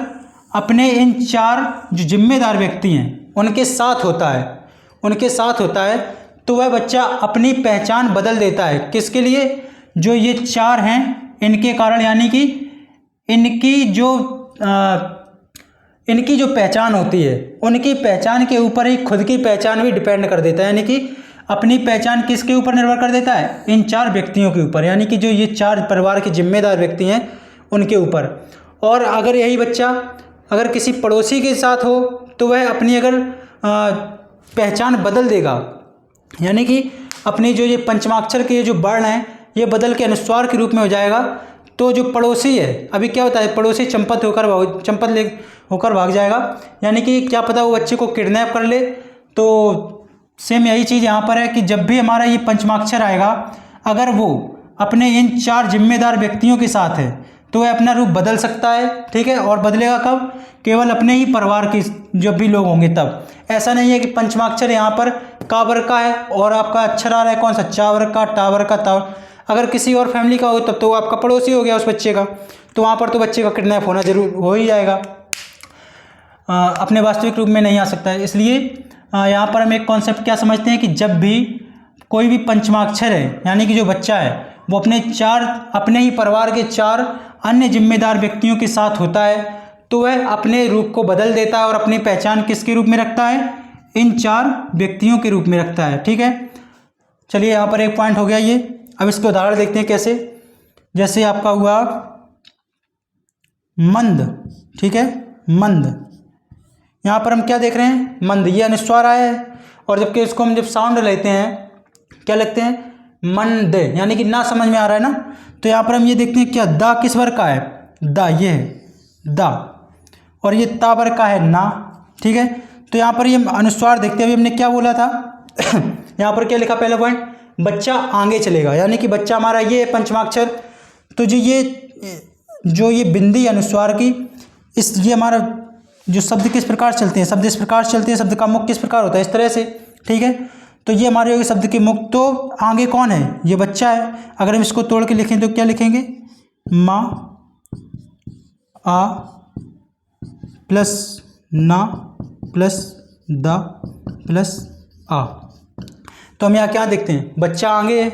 अपने इन 4 जो जिम्मेदार व्यक्ति हैं उनके साथ होता है तो वह बच्चा अपनी पहचान बदल देता है। किसके लिए, जो ये 4 हैं इनके कारण, यानी कि इनकी जो पहचान होती है, उनकी पहचान के ऊपर ही खुद की पहचान भी डिपेंड कर देता है। यानी कि अपनी पहचान किसके ऊपर निर्भर कर देता है? इन 4 व्यक्तियों के ऊपर, यानी कि जो ये 4 परिवार के जिम्मेदार व्यक्ति हैं उनके ऊपर। और अगर यही बच्चा अगर किसी पड़ोसी के साथ हो तो वह अपनी अगर पहचान बदल देगा, यानी कि अपनी जो ये पंचमाक्षर के जो वर्ण हैं ये बदल के अनुस्वार के रूप में हो जाएगा। तो जो पड़ोसी है, अभी क्या होता है, पड़ोसी चंपत होकर भाग जाएगा, यानी कि क्या पता वो बच्चे को किडनैप कर ले। तो सेम यही चीज़ यहाँ पर है कि जब भी हमारा ये पंचमाक्षर आएगा, अगर वो अपने इन 4 जिम्मेदार व्यक्तियों के साथ है तो वह अपना रूप बदल सकता है, ठीक है। और बदलेगा कब? केवल अपने ही परिवार के जब भी लोग होंगे तब। ऐसा नहीं है कि पंचमाक्षर यहाँ पर का वर्ग का है और आपका अक्षर आ रहा है कौन सा, चा वर्ग का, टा वर्ग का, ता। अगर किसी और फैमिली का हो तब तो आपका पड़ोसी हो गया उस बच्चे का, तो वहाँ पर तो बच्चे का किडनैप होना जरूर हो ही जाएगा, अपने वास्तविक रूप में नहीं आ सकता है। इसलिए यहाँ पर हम एक कॉन्सेप्ट क्या समझते हैं कि जब भी कोई भी पंचमाक्षर है, यानी कि जो बच्चा है वो अपने ही परिवार के 4 अन्य जिम्मेदार व्यक्तियों के साथ होता है तो वह अपने रूप को बदल देता है और अपनी पहचान किसके रूप में रखता है? इन 4 व्यक्तियों के रूप में रखता है, ठीक है। चलिए यहाँ पर एक पॉइंट हो गया ये। अब इसके उदाहरण देखते हैं कैसे। जैसे आपका हुआ मंद, ठीक है, मंद। यहाँ पर हम क्या देख रहे हैं? मंद, ये अनुस्वार आया है और जबकि इसको हम जब साउंड लेते हैं क्या लिखते हैं? मंद, यानी कि ना समझ में आ रहा है ना। तो यहाँ पर हम ये देखते हैं क्या दा किस वर्ग का है? दा, ये है दा, और ये ता वर्ग का है ना, ठीक है। तो यहाँ पर ये अनुस्वार देखते हैं, अभी हमने क्या बोला था यहाँ पर क्या लिखा? पहला पॉइंट, बच्चा आगे चलेगा, यानी कि बच्चा हमारा ये है पंचमाक्षर। तो जो ये बिंदी अनुस्वार की ये हमारा जो शब्द किस प्रकार चलते हैं? शब्द इस प्रकार चलते हैं, शब्द का मुख किस प्रकार होता है? इस तरह से, ठीक है। तो ये हमारे हो गए शब्द के मुख। तो आगे कौन है? ये बच्चा है। अगर हम इसको तोड़ के लिखें तो क्या लिखेंगे? मा, आ प्लस ना प्लस दा प्लस आ। तो हम यहाँ क्या देखते हैं? बच्चा आगे है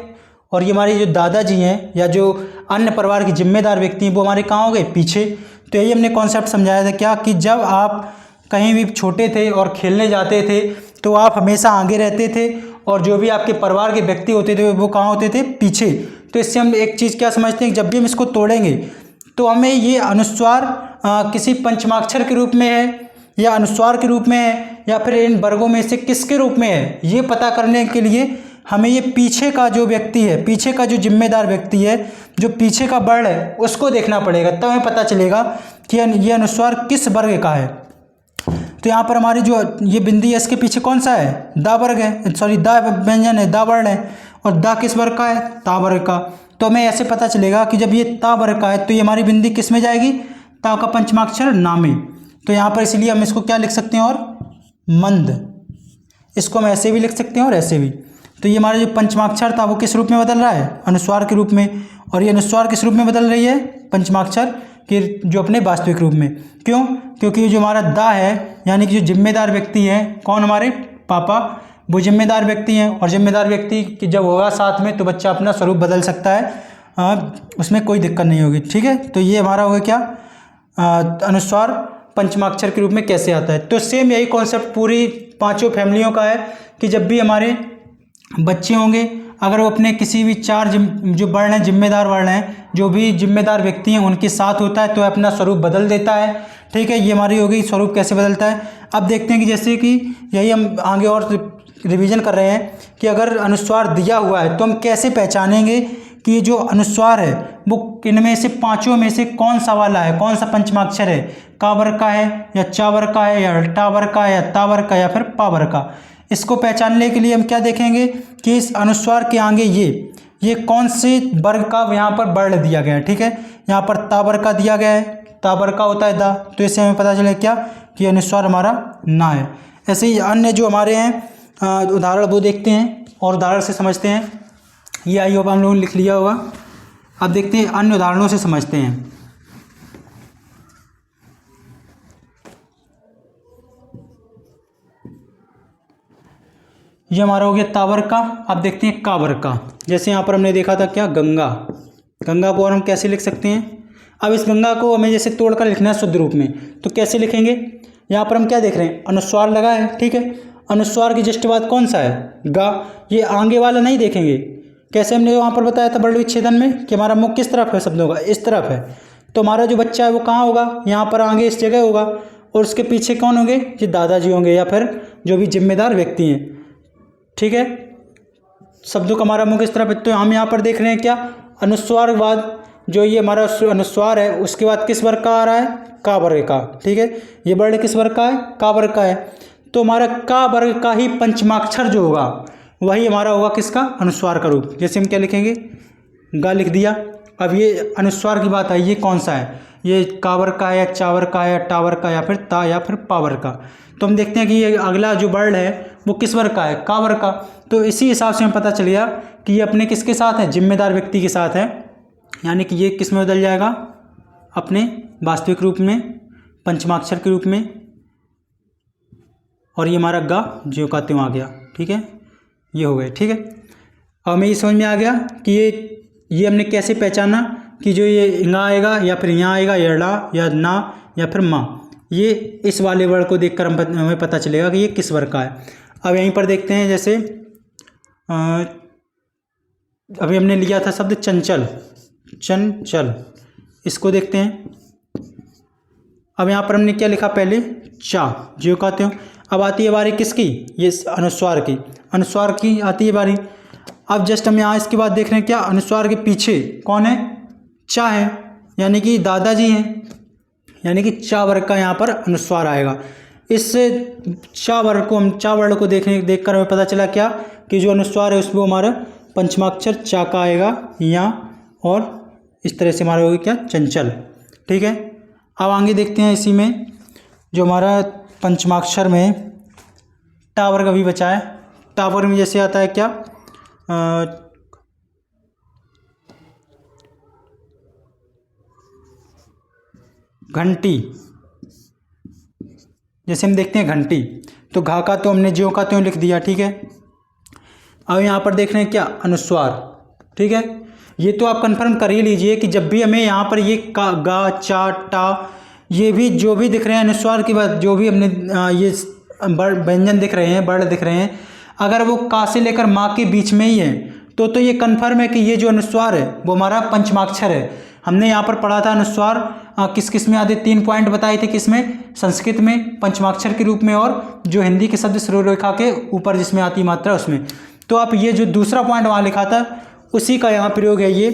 और ये हमारे जो दादाजी हैं या जो अन्य परिवार के जिम्मेदार व्यक्ति हैं वो हमारे कहाँ हो गए? पीछे। तो यही हमने कॉन्सेप्ट समझाया था क्या, कि जब आप कहीं भी छोटे थे और खेलने जाते थे तो आप हमेशा आगे रहते थे और जो भी आपके परिवार के व्यक्ति होते थे वो कहाँ होते थे? पीछे। तो इससे हम एक चीज़ क्या समझते हैं कि जब भी हम इसको तोड़ेंगे तो हमें ये अनुस्वार किसी पंचमाक्षर के रूप में है या अनुस्वार के रूप में है या फिर इन वर्गों में से किसके रूप में है, ये पता करने के लिए हमें ये पीछे का जो व्यक्ति है, पीछे का जो जिम्मेदार व्यक्ति है, जो पीछे का वर्ण है उसको देखना पड़ेगा, तब हमें पता चलेगा कि ये अनुस्वार किस वर्ग का है। तो यहाँ पर हमारी जो ये बिंदी है इसके पीछे कौन सा है? दा वर्ग है, सॉरी दा व्यंजन है, दा वर्ण है। और दा किस वर्ग का है? ता वर्ग का। तो हमें ऐसे पता चलेगा कि जब ये ता वर्ग का है तो ये हमारी बिंदी किस में जाएगी? ता का पंचमाक्षर ना में। तो यहाँ पर इसलिए हम इसको क्या लिख सकते हैं? और मंद। इसको हम ऐसे भी लिख सकते हैं और ऐसे भी। तो ये हमारा जो पंचमाक्षर था वो किस रूप में बदल रहा है? अनुस्वार के रूप में। और ये अनुस्वार किस रूप में बदल रही है? पंचमाक्षर के जो अपने वास्तविक रूप में। क्यों? क्योंकि जो हमारा दा है यानी कि जो जिम्मेदार व्यक्ति है, कौन? हमारे पापा, वो जिम्मेदार व्यक्ति हैं और जिम्मेदार व्यक्ति की जब होगा साथ में तो बच्चा अपना स्वरूप बदल सकता है, उसमें कोई दिक्कत नहीं होगी, ठीक है। तो ये हमारा होगा क्या? अनुस्वार पंचमाक्षर के रूप में कैसे आता है। तो सेम यही कॉन्सेप्ट पूरी 5 फैमिलियों का है कि जब भी हमारे बच्चे होंगे अगर वो अपने किसी भी 4 जो वर्ण हैं, जिम्मेदार वर्ण हैं, जो भी जिम्मेदार व्यक्ति हैं उनके साथ होता है तो अपना स्वरूप बदल देता है, ठीक है। ये हमारी हो गई स्वरूप कैसे बदलता है। अब देखते हैं कि जैसे कि यही हम आगे और रिवीजन कर रहे हैं कि अगर अनुस्वार दिया हुआ है तो हम कैसे पहचानेंगे कि ये जो अनुस्वार है वो इनमें से 5 में से कौन सा वाला है, कौन सा पंचमाक्षर है? का वर्ग का है या चा वर्ग का है या टा वर्ग का है या ता वर्ग का या फिर पा वर्ग का। इसको पहचानने के लिए हम क्या देखेंगे कि इस अनुस्वार के आगे ये कौन से वर्ग का यहाँ पर वर्ण दिया गया है, ठीक है। यहाँ पर ता वर्ग का दिया गया है, ता वर्ग का होता है दा, तो इससे हमें पता चले क्या कि अनुस्वार हमारा ना है। ऐसे ही अन्य जो हमारे हैं उदाहरण वो देखते हैं और उदाहरण से समझते हैं। ये आई होगा हम लोगों ने लिख लिया होगा। अब देखते हैं अन्य उदाहरणों से समझते हैं। ये हमारा हो गया ता वर्ग का। अब देखते हैं का वर्ग का। जैसे यहाँ पर हमने देखा था क्या? गंगा। गंगा को और हम कैसे लिख सकते हैं? अब इस गंगा को हमें जैसे तोड़कर लिखना है शुद्ध रूप में, तो कैसे लिखेंगे? यहाँ पर हम क्या देख रहे हैं? अनुस्वार लगा है, ठीक है। अनुस्वार की जस्ट बाद कौन सा है? गा। ये आगे वाला नहीं देखेंगे, कैसे हमने वहाँ पर बताया था वर्ण विच्छेदन में कि हमारा मुख किस तरफ है शब्दों का? इस तरफ है। तो हमारा जो बच्चा है वो कहाँ होगा? यहाँ पर आगे इस जगह होगा, और उसके पीछे कौन होंगे? ये दादाजी होंगे या फिर जो भी जिम्मेदार व्यक्ति हैं। ठीक है, शब्दों का हमारा मुख इस तरफ है। तो हम यहाँ पर देख रहे हैं क्या? अनुस्वार के बाद जो ये हमारा अनुस्वार है उसके बाद किस वर्ग का आ रहा है? का वर्ग का। ठीक है, ये वर्ण किस वर्ग का है? का वर्ग का है। तो हमारा का वर्ग का ही पंचमाक्षर जो होगा वही हमारा होगा किसका? अनुस्वार का रूप। जैसे हम क्या लिखेंगे? गा लिख दिया। अब ये अनुस्वार की बात आई, ये कौन सा है? ये का वर्ग का है या चा वर्ग का है या टा वर्ग का या फिर ता या फिर पा वर्ग का? तो हम देखते हैं कि ये अगला जो वर्ण है वो किस वर्ग का है? का वर्ग का। तो इसी हिसाब से हमें पता चल गया कि ये अपने किसके साथ है? जिम्मेदार व्यक्ति के साथ है, यानी कि ये किस में बदल जाएगा? अपने वास्तविक रूप में, पंचमाक्षर के रूप में। और ये हमारा गा ज्यों का त्यों आ गया। ठीक है, ये हो गए। ठीक है, अब हमें ये समझ में आ गया कि ये हमने कैसे पहचाना कि जो ये इंगा आएगा या फिर यहाँ आएगा या ला या ना या फिर माँ, ये इस वाले वर्ड को देखकर हमें पता चलेगा कि ये किस वर्ग का है। अब यहीं पर देखते हैं, जैसे अभी हमने लिया था शब्द चंचल, चंचल, इसको देखते हैं। अब यहाँ पर हमने क्या लिखा? पहले चा, ज्यों का त्यों। अब आती है बारी किसकी? ये अनुस्वार की। अनुस्वार की आती है बारी। अब जस्ट हम यहाँ इसके बाद देख रहे हैं क्या? अनुस्वार के पीछे कौन है? चा है, यानी कि दादाजी हैं, यानी कि चा वर्ग का यहाँ पर अनुस्वार आएगा। इस चा वर्ग को हम चा वर्ग को देखकर हमें पता चला क्या? कि जो अनुस्वार है उसमें हमारा पंचमाक्षर चा का आएगा यहाँ, और इस तरह से हमारा होगा क्या? चंचल। ठीक है, अब आगे देखते हैं इसी में जो हमारा पंचमाक्षर में टा वर्ग अभी बचा है। टा वर्ग में जैसे आता है क्या? घंटी। जैसे हम देखते हैं घंटी, तो घा का तो हमने ज्यों का त्यों लिख दिया। ठीक है, अब यहाँ पर देख रहे हैं क्या? अनुस्वार। ठीक है, ये तो आप कंफर्म कर ही लीजिए कि जब भी हमें यहाँ पर ये का, गा, चा, टा, ये भी जो भी दिख रहे हैं अनुस्वार की बात, जो भी हमने ये व्यंजन दिख रहे हैं, वर्ण दिख रहे हैं, अगर वो का से लेकर माँ के बीच में ही है तो ये कंफर्म है कि ये जो अनुस्वार है वो हमारा पंचमाक्षर है। हमने यहाँ पर पढ़ा था अनुस्वार किस किस में आते? 3 पॉइंट बताए थे। किस में? संस्कृत में पंचमाक्षर के रूप में, और जो हिंदी के शब्द शिरोरेखा के ऊपर जिसमें आती मात्रा उसमें। तो आप ये जो दूसरा पॉइंट वहाँ लिखा था उसी का यहाँ प्रयोग है ये,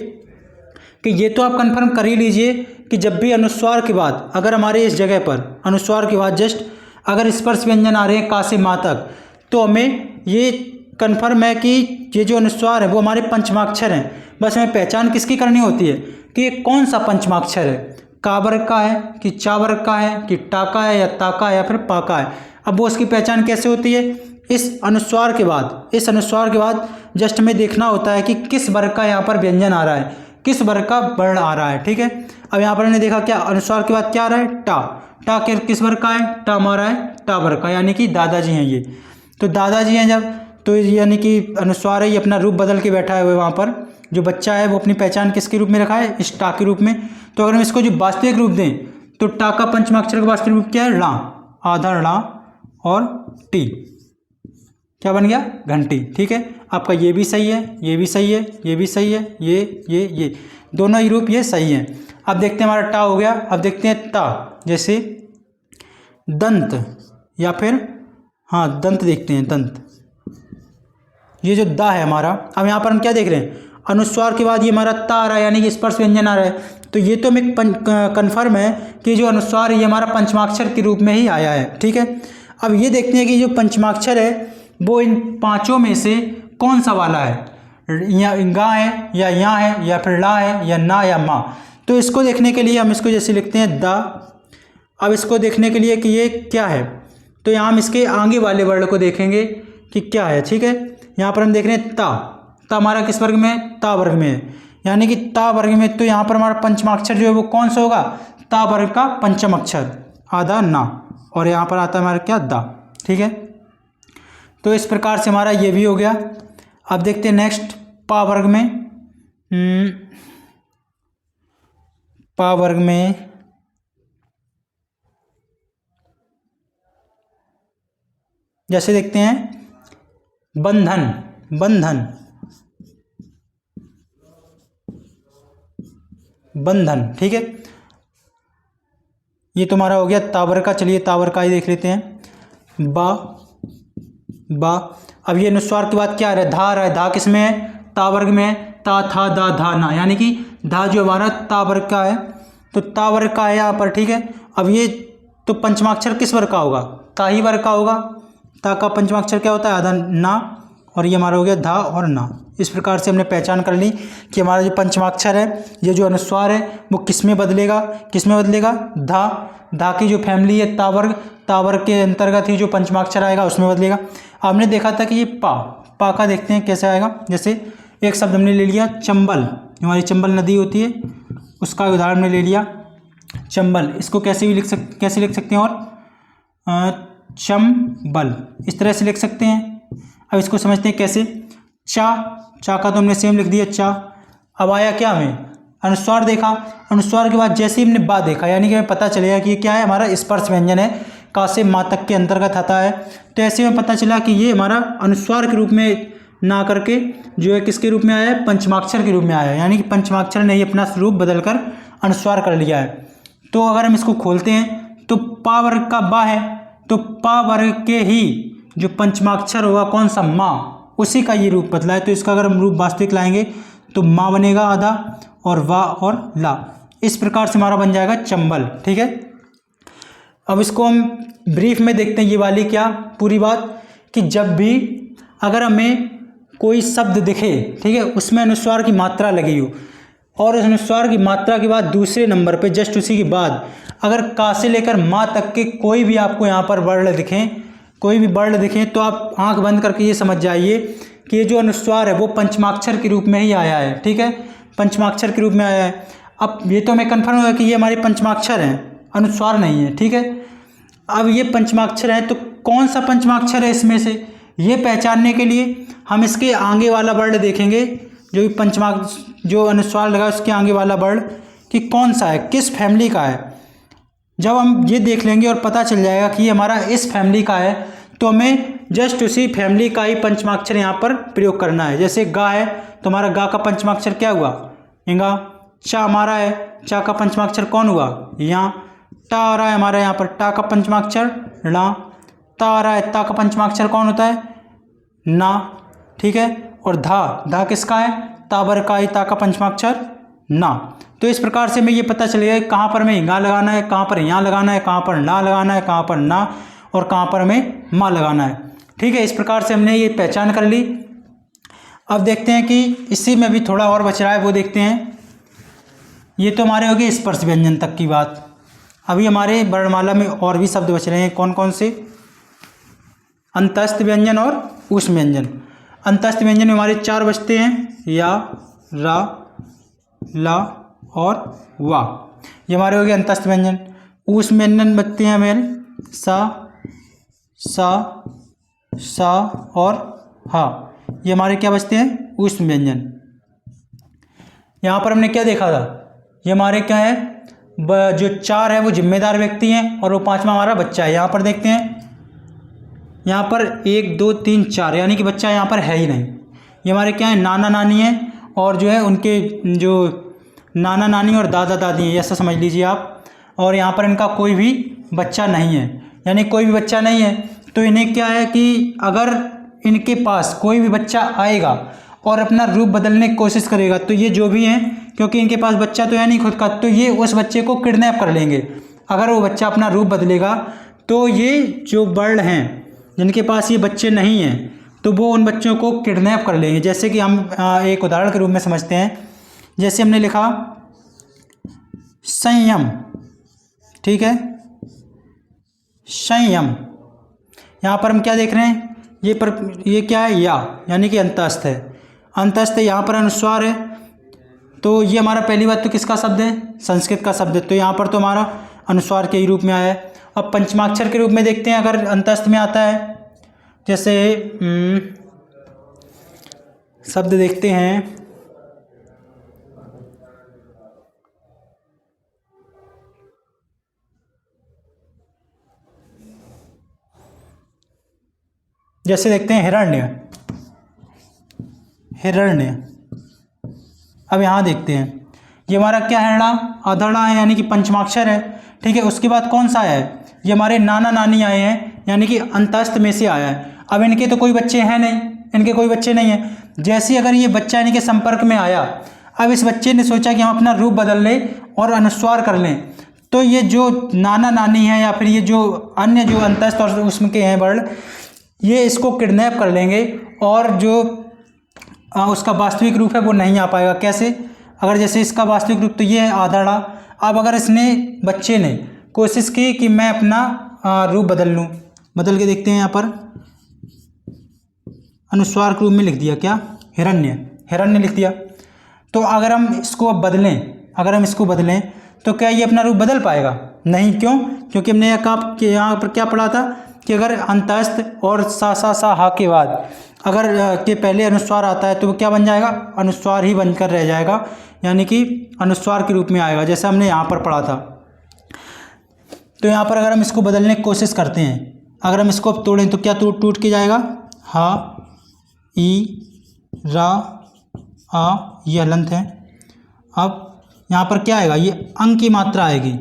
कि ये तो आप कंफर्म कर ही लीजिए कि जब भी अनुस्वार के बाद अगर हमारे इस जगह पर अनुस्वार के बाद जस्ट अगर स्पर्श व्यंजन आ रहे हैं का से माँ तक, तो हमें ये कंफर्म है कि ये जो अनुस्वार है वो हमारे पंचमाक्षर हैं। बस हमें पहचान किसकी करनी होती है कि ये कौन सा पंचमाक्षर है? का वर्ग का है कि चा वर्ग का है कि टा का है या ता का है या फिर पा का है? अब वो उसकी पहचान कैसे होती है? इस अनुस्वार के बाद जस्ट हमें देखना होता है कि किस वर्ग का यहाँ पर व्यंजन आ रहा है, किस वर्ग का वर्ण आ रहा है। ठीक है, अब यहाँ पर हमने देखा क्या? अनुस्वार के बाद क्या आ रहा है? टा। टा किस वर्ग का है? टा हमारा है टा वर्ग का, यानी कि दादाजी हैं ये। तो दादाजी हैं जब, तो यानी कि अनुस्वार है, ये अपना रूप बदल के बैठा है वहाँ पर। जो बच्चा है वो अपनी पहचान किसके रूप में रखा है? इस टा के रूप में। तो अगर हम इसको जो वास्तविक रूप दें तो टा का पंचमाक्षर का वास्तविक रूप क्या है? ला, आधा ला और टी, क्या बन गया? घंटी। ठीक है, आपका ये भी सही है, ये भी सही है, ये भी सही है, ये दोनों ही रूप ये सही है। अब देखते हैं हमारा टा हो गया। अब देखते हैं ता, जैसे दंत या फिर दंत देखते हैं, दंत। ये जो दा है हमारा, अब यहाँ पर हम क्या देख रहे हैं? अनुस्वार के बाद ये हमारा ता आ रहा है, यानी कि स्पर्श व्यंजन आ रहा है। तो ये तो हमें कन्फर्म है कि जो अनुस्वार है ये हमारा पंचमाक्षर के रूप में ही आया है। ठीक है, अब ये देखते हैं कि जो पंचमाक्षर है वो इन पांचों में से कौन सा वाला है? या गा है या यहाँ है या फिर ला है या ना या माँ। तो इसको देखने के लिए हम इसको जैसे लिखते हैं दा। अब इसको देखने के लिए कि ये क्या है, तो यहाँ हम इसके आगे वाले वर्ण को देखेंगे कि क्या है। ठीक है, यहाँ पर हम देख रहे हैं ता। ता हमारा किस वर्ग में है? ता वर्ग में है, यानी कि ता वर्ग में। तो यहाँ पर हमारा पंचमाक्षर जो है वो कौन सा होगा? ता वर्ग का पंचम अक्षर, आधा ना, और यहाँ पर आता है हमारा क्या? दा। ठीक है, तो इस प्रकार से हमारा ये भी हो गया। अब देखते हैं नेक्स्ट पा वर्ग में। पा वर्ग में जैसे देखते हैं बंधन, बंधन, बंधन, ठीक है। ये तुम्हारा हो गया तावर का। चलिए तावर का ही देख लेते हैं। बा, बा। अब ये अनुस्वार की बात क्या आ रहा है, धा आ रहा है। धा किस में है, ता वर्ग में है। ता, था, दा, धा, ना, यानी कि धा जो हमारा ता वर्ग का है, तो ता वर्ग का है यहाँ पर, ठीक है। अब ये तो पंचमाक्षर किस वर्ग का होगा, ता ही वर्ग का होगा। ता का पंचमाक्षर क्या होता है, आधा ना, और ये हमारा हो गया धा और ना। इस प्रकार से हमने पहचान कर ली कि हमारा जो पंचमाक्षर है, ये जो अनुस्वार है वो किस में बदलेगा, किस में बदलेगा, धा। धा की जो फैमिली है तावर्ग, तावर्ग के अंतर्गत ही जो पंचमाक्षर आएगा उसमें बदलेगा। हमने देखा था कि ये पा, पा का देखते हैं कैसे आएगा। जैसे एक शब्द हमने ले लिया चंबल, हमारी चंबल नदी होती है, उसका उदाहरण हमने ले लिया चंबल। इसको कैसे भी कैसे लिख सकते हैं, और चंबल इस तरह से लिख सकते हैं। अब इसको समझते हैं कैसे। चा, चा का तो हमने सेम लिख दिया चा। अब आया क्या, हमें अनुस्वार देखा। अनुस्वार के बाद जैसे ही हमने बा देखा, यानी कि हमें पता चलेगा कि ये क्या है, हमारा स्पर्श व्यंजन है, का से मा तक के अंतर्गत आता है। तो ऐसे में पता चला कि ये हमारा अनुस्वार के रूप में ना करके जो है किसके रूप में आया है, पंचमाक्षर के रूप में आया है, यानी कि पंचमाक्षर ने ही अपना स्वरूप बदलकर अनुस्वार कर लिया है। तो अगर हम इसको खोलते हैं तो पा वर्ग का बा है, तो पा वर्ग के ही जो पंचमाक्षर होगा कौन सा, माँ, उसी का ये रूप बदला है। तो इसका अगर हम रूप वास्तविक लाएंगे तो माँ बनेगा आधा, और वा और ला। इस प्रकार से हमारा बन जाएगा चंबल, ठीक है। अब इसको हम ब्रीफ में देखते हैं, ये वाली क्या पूरी बात, कि जब भी अगर हमें कोई शब्द दिखे, ठीक है, उसमें अनुस्वार की मात्रा लगी हो, और उस अनुस्वार की मात्रा के बाद दूसरे नंबर पे जस्ट उसी के बाद अगर का से लेकर माँ तक के कोई भी आपको यहाँ पर वर्ण दिखें, कोई भी वर्ण दिखें, तो आप आंख बंद करके ये समझ जाइए कि ये जो अनुस्वार है वो पंचमाक्षर के रूप में ही आया है, ठीक है, पंचमाक्षर के रूप में आया है। अब ये तो हमें कन्फर्म होगा कि ये हमारे पंचमाक्षर हैं, अनुस्वार नहीं है, ठीक है। अब ये पंचमाक्षर है, तो कौन सा पंचमाक्षर है इसमें से, ये पहचानने के लिए हम इसके आगे वाला वर्ण देखेंगे, जो भी जो अनुस्वार लगा उसके आगे वाला वर्ण कि कौन सा है, किस फैमिली का है। जब हम ये देख लेंगे और पता चल जाएगा कि ये हमारा इस फैमिली का है, तो हमें जस्ट उसी फैमिली का ही पंचमाक्षर यहाँ पर प्रयोग करना है। जैसे गा है तो हमारा गा का पंचमाक्षर क्या हुआ, इंगा। चा हमारा है, चा का पंचमाक्षर कौन हुआ, यहाँ। टा आ रहा है हमारा यहाँ पर, टा का पंचमाक्षर ला। ता आ रहा है, ता का पंचमाक्षर कौन होता है, ना, ठीक है। और धा, धा किसका है, ताबर का ही, ता का पंचमाक्षर ना। तो इस प्रकार से हमें ये पता चलेगा कहाँ पर हमें हिंगा लगाना है, कहाँ पर यहाँ लगाना है, कहाँ पर ना लगाना है, कहाँ पर ना, और कहाँ पर हमें माँ लगाना है, ठीक है। इस प्रकार से हमने ये पहचान कर ली। अब देखते हैं कि इसी में भी थोड़ा और बच रहा है, वो देखते हैं। ये तो हमारे हो गए स्पर्श व्यंजन तक की बात। अभी हमारे वर्णमाला में और भी शब्द बच रहे हैं, कौन कौन से, अंतस्थ व्यंजन और ऊष्म व्यंजन। अंतस्थ व्यंजन में हमारे 4 बचते हैं, या, रा, ला और वा। ये हमारे हो गए अंतस्थ व्यंजन। ऊष्म व्यंजन बचते हैं हमें सा, सा और हा। ये हमारे क्या बचते हैं, ऊष्म व्यंजन। यहाँ पर हमने क्या देखा था, ये हमारे क्या है, जो 4 है वो जिम्मेदार व्यक्ति हैं, और वो 5वां हमारा बच्चा है। यहाँ पर देखते हैं, यहाँ पर 1 2 3 4, यानी कि बच्चा यहाँ पर है ही नहीं। ये हमारे क्या है, नाना नानी है, और जो है उनके जो नाना नानी और दादा दादी हैं, ऐसा समझ लीजिए आप। और यहाँ पर इनका कोई भी बच्चा नहीं है, यानी कोई भी बच्चा नहीं है। तो इन्हें क्या है कि अगर इनके पास कोई भी बच्चा आएगा और अपना रूप बदलने की कोशिश करेगा, तो ये जो भी हैं, क्योंकि इनके पास बच्चा तो है नहीं खुद का, तो ये उस बच्चे को किडनैप कर लेंगे। अगर वो बच्चा अपना रूप बदलेगा तो ये जो वर्ण हैं जिनके पास ये बच्चे नहीं हैं, तो वो उन बच्चों को किडनैप कर लेंगे। जैसे कि हम एक उदाहरण के रूप में समझते हैं। जैसे हमने लिखा संयम, ठीक है, संयम। यहाँ पर हम क्या देख रहे हैं, ये क्या है, या, यानी कि अंतस्थ है। अंतस्थ यहाँ पर अनुस्वार है, तो ये हमारा पहली बात तो किसका शब्द है, संस्कृत का शब्द है, तो यहाँ पर तो हमारा अनुस्वार के ही रूप में आया है। अब पंचमाक्षर के रूप में देखते हैं, अगर अंतस्थ में आता है, जैसे शब्द देखते हैं, जैसे देखते हैं हिरण्य, हिरण्य। अब यहाँ देखते हैं, ये हमारा क्या है, अधड़ा है यानी कि पंचमाक्षर है, ठीक है। उसके बाद कौन सा आया है, ये हमारे नाना नानी आए हैं यानी कि अंतस्थ में से आया है। अब इनके तो कोई बच्चे हैं नहीं, इनके कोई बच्चे नहीं हैं। जैसे अगर ये बच्चा इनके संपर्क में आया, अब इस बच्चे ने सोचा कि हम अपना रूप बदल लें और अनुस्वार कर लें, तो ये जो नाना नानी है या फिर ये जो अन्य जो अंतस्थ और उसमें के हैं वर्ण, ये इसको किडनैप कर लेंगे और जो उसका वास्तविक रूप है वो नहीं आ पाएगा। कैसे, अगर जैसे इसका वास्तविक रूप तो ये है आधड़ा। अब अगर इसने बच्चे ने कोशिश की कि मैं अपना रूप बदल लूँ, बदल के देखते हैं, यहाँ पर अनुस्वार के रूप में लिख दिया क्या, हिरण्य, हिरण्य लिख दिया। तो अगर हम इसको अब बदलें, अगर हम इसको बदलें तो क्या ये अपना रूप बदल पाएगा? नहीं। क्यों? क्योंकि हमने यहाँ पर क्या पढ़ा था कि अगर अंतस्थ और सा हा के बाद अगर के पहले अनुस्वार आता है तो वो क्या बन जाएगा, अनुस्वार ही बनकर रह जाएगा, यानी कि अनुस्वार के रूप में आएगा, जैसे हमने यहाँ पर पढ़ा था। तो यहाँ पर अगर हम इसको बदलने की कोशिश करते हैं, अगर हम इसको अब तोड़ें तो क्या टूट के जाएगा, हा ई रा आ, ये हलंत है। अब यहाँ पर क्या आएगा, ये अंग की मात्रा आएगी,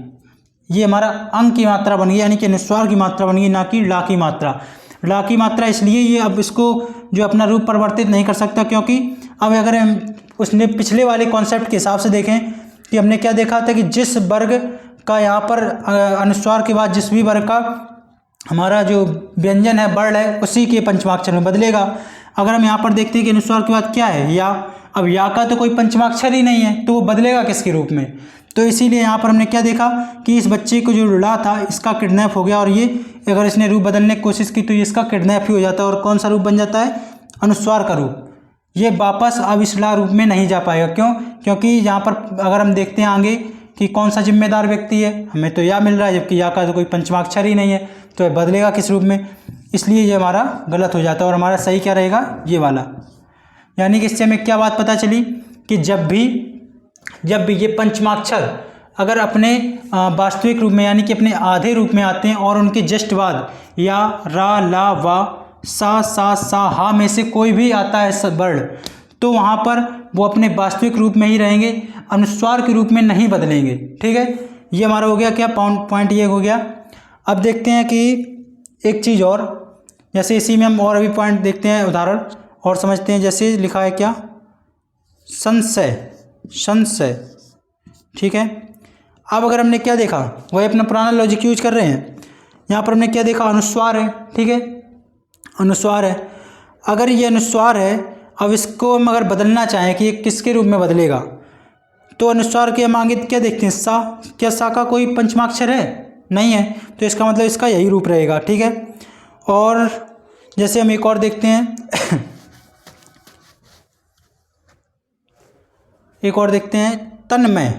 ये हमारा अंग की मात्रा बन गई, यानी कि अनुस्वार की मात्रा बन गई, ना कि ला की मात्रा। ला की मात्रा इसलिए ये अब इसको जो अपना रूप परिवर्तित नहीं कर सकता, क्योंकि अब अगर हम उसने पिछले वाले कॉन्सेप्ट के हिसाब से देखें कि हमने क्या देखा था कि जिस वर्ग का यहाँ पर अनुस्वार के बाद जिस भी वर्ग का हमारा जो व्यंजन है, वर्ण है, उसी के पंचमाक्षर में बदलेगा। अगर हम यहाँ पर देखते हैं कि अनुस्वार के बाद क्या है, या, अब या का तो कोई पंचमाक्षर ही नहीं है, तो वो बदलेगा किसके रूप में? तो इसीलिए यहाँ पर हमने क्या देखा कि इस बच्चे को जो ला था इसका किडनैप हो गया, और ये अगर इसने रूप बदलने की कोशिश की तो ये इसका किडनैप ही हो जाता है, और कौन सा रूप बन जाता है, अनुस्वार का रूप। ये वापस अब इस ला रूप में नहीं जा पाएगा। क्यों? क्योंकि यहाँ पर अगर हम देखते हैं आगे कि कौन सा जिम्मेदार व्यक्ति है, हमें तो या मिल रहा है, जबकि या का तो कोई पंचमाक्षर ही नहीं है, तो ये बदलेगा किस रूप में? इसलिए ये हमारा गलत हो जाता है, और हमारा सही क्या रहेगा, ये वाला। यानी कि इससे हमें क्या बात पता चली कि जब भी ये पंचमाक्षर अगर अपने वास्तविक रूप में यानी कि अपने आधे रूप में आते हैं और उनके जस्ट बाद या, रा, ला, वा, सा, हा में से कोई भी आता है वर्ण, तो वहाँ पर वो अपने वास्तविक रूप में ही रहेंगे, अनुस्वार के रूप में नहीं बदलेंगे। ठीक है, ये हमारा हो गया क्या, पॉइंट ये हो गया। अब देखते हैं कि एक चीज़ और, जैसे इसी में हम और अभी पॉइंट देखते हैं, उदाहरण और समझते हैं। जैसे लिखा है क्या, संशय। ठीक है, अब अगर हमने क्या देखा, वही अपना पुराना लॉजिक यूज कर रहे हैं। यहाँ पर हमने क्या देखा, अनुस्वार है। ठीक है, अनुस्वार है। अगर ये अनुस्वार है, अब इसको हम अगर बदलना चाहें कि ये किसके रूप में बदलेगा, तो अनुस्वार के हम आगे क्या देखते हैं, सा। क्या सा का कोई पंचमाक्षर है? नहीं है, तो इसका मतलब इसका यही रूप रहेगा। ठीक है, और जैसे हम एक और देखते हैं एक और देखते हैं, तन्मय।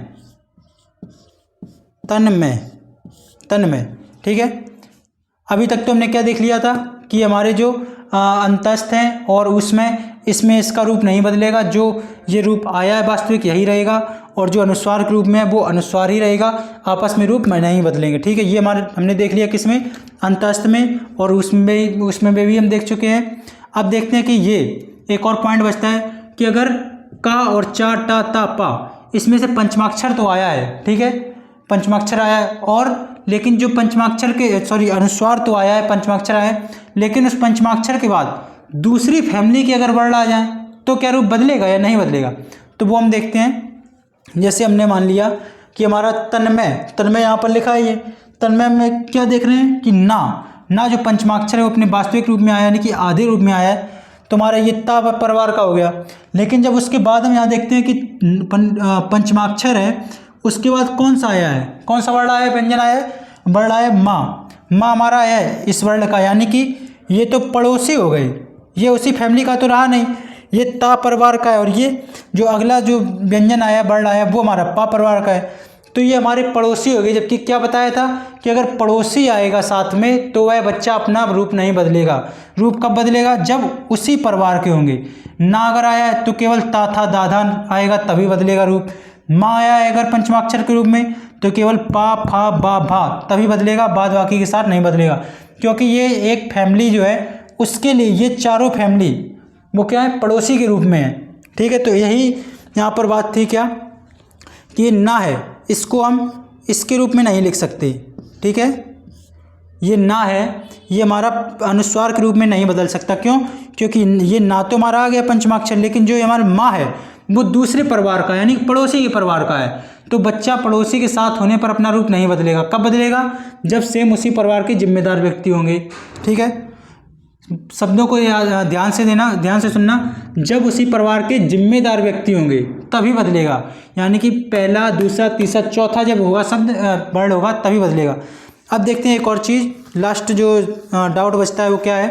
ठीक है, अभी तक तो हमने क्या देख लिया था कि हमारे जो अंतस्थ हैं और इसमें इसका रूप नहीं बदलेगा, जो ये रूप आया है वास्तविक यही रहेगा, और जो अनुस्वार के रूप में है वो अनुस्वार ही रहेगा, आपस में रूप में नहीं बदलेंगे। ठीक है, ये हमने देख लिया किसमें, अंतस्थ में, और उसमें भी हम देख चुके हैं। अब देखते हैं कि ये एक और पॉइंट बचता है कि अगर का और चा, टा, ता, पा, इसमें से पंचमाक्षर तो आया है। ठीक है, पंचमाक्षर आया है, और लेकिन जो अनुस्वार तो आया है, पंचमाक्षर आया है, लेकिन उस पंचमाक्षर के बाद दूसरी फैमिली के अगर वर्ण आ जाए तो क्या रूप बदलेगा या नहीं बदलेगा? तो वो हम देखते हैं। जैसे हमने मान लिया कि हमारा तन्मय यहाँ पर लिखा है, ये तन्मय में क्या देख रहे हैं कि ना जो पंचमाक्षर है वो अपने वास्तविक रूप में आया, यानी कि आधे रूप में आया है, तो हमारा ये ता परिवार का हो गया। लेकिन जब उसके बाद हम यहाँ देखते हैं कि पंचमाक्षर है, उसके बाद कौन सा आया है, कौन सा वर्ण आया है, व्यंजन आया है, वर्ण आया है माँ हमारा है इस वर्ण का, यानी कि ये तो पड़ोसी हो गई, ये उसी फैमिली का तो रहा नहीं, ये ता परिवार का है, और ये जो अगला जो व्यंजन आया, वर्ण आया, वो हमारा पा परिवार का है, तो ये हमारे पड़ोसी हो गए। जबकि क्या बताया था कि अगर पड़ोसी आएगा साथ में तो वह बच्चा अपना रूप नहीं बदलेगा। रूप कब बदलेगा? जब उसी परिवार के होंगे। ना अगर आया है तो केवल ता, था, दादा आएगा तभी बदलेगा रूप। माँ आया है अगर पंचमाक्षर के रूप में तो केवल पा, फा, बा, भा तभी बदलेगा, बाद बाकी के साथ नहीं बदलेगा, क्योंकि ये एक फैमिली जो है उसके लिए ये चारों फैमिली वो क्या है, पड़ोसी के रूप में है। ठीक है, तो यही यहाँ पर बात थी क्या, कि ये ना है, इसको हम इसके रूप में नहीं लिख सकते। ठीक है, ये ना है, ये हमारा अनुस्वार के रूप में नहीं बदल सकता। क्यों? क्योंकि ये ना तो हमारा आ गया पंचमाक्षर, लेकिन जो हमारा माँ है वो दूसरे परिवार का यानी पड़ोसी के परिवार का है। तो बच्चा पड़ोसी के साथ होने पर अपना रूप नहीं बदलेगा। कब बदलेगा? जब सेम उसी परिवार के जिम्मेदार व्यक्ति होंगे। ठीक है, शब्दों को ध्यान से देना, ध्यान से सुनना। जब उसी परिवार के जिम्मेदार व्यक्ति होंगे तभी बदलेगा, यानी कि पहला, दूसरा, तीसरा, चौथा जब होगा शब्द वर्ड होगा तभी बदलेगा। अब देखते हैं एक और चीज़, लास्ट जो डाउट बचता है वो क्या है,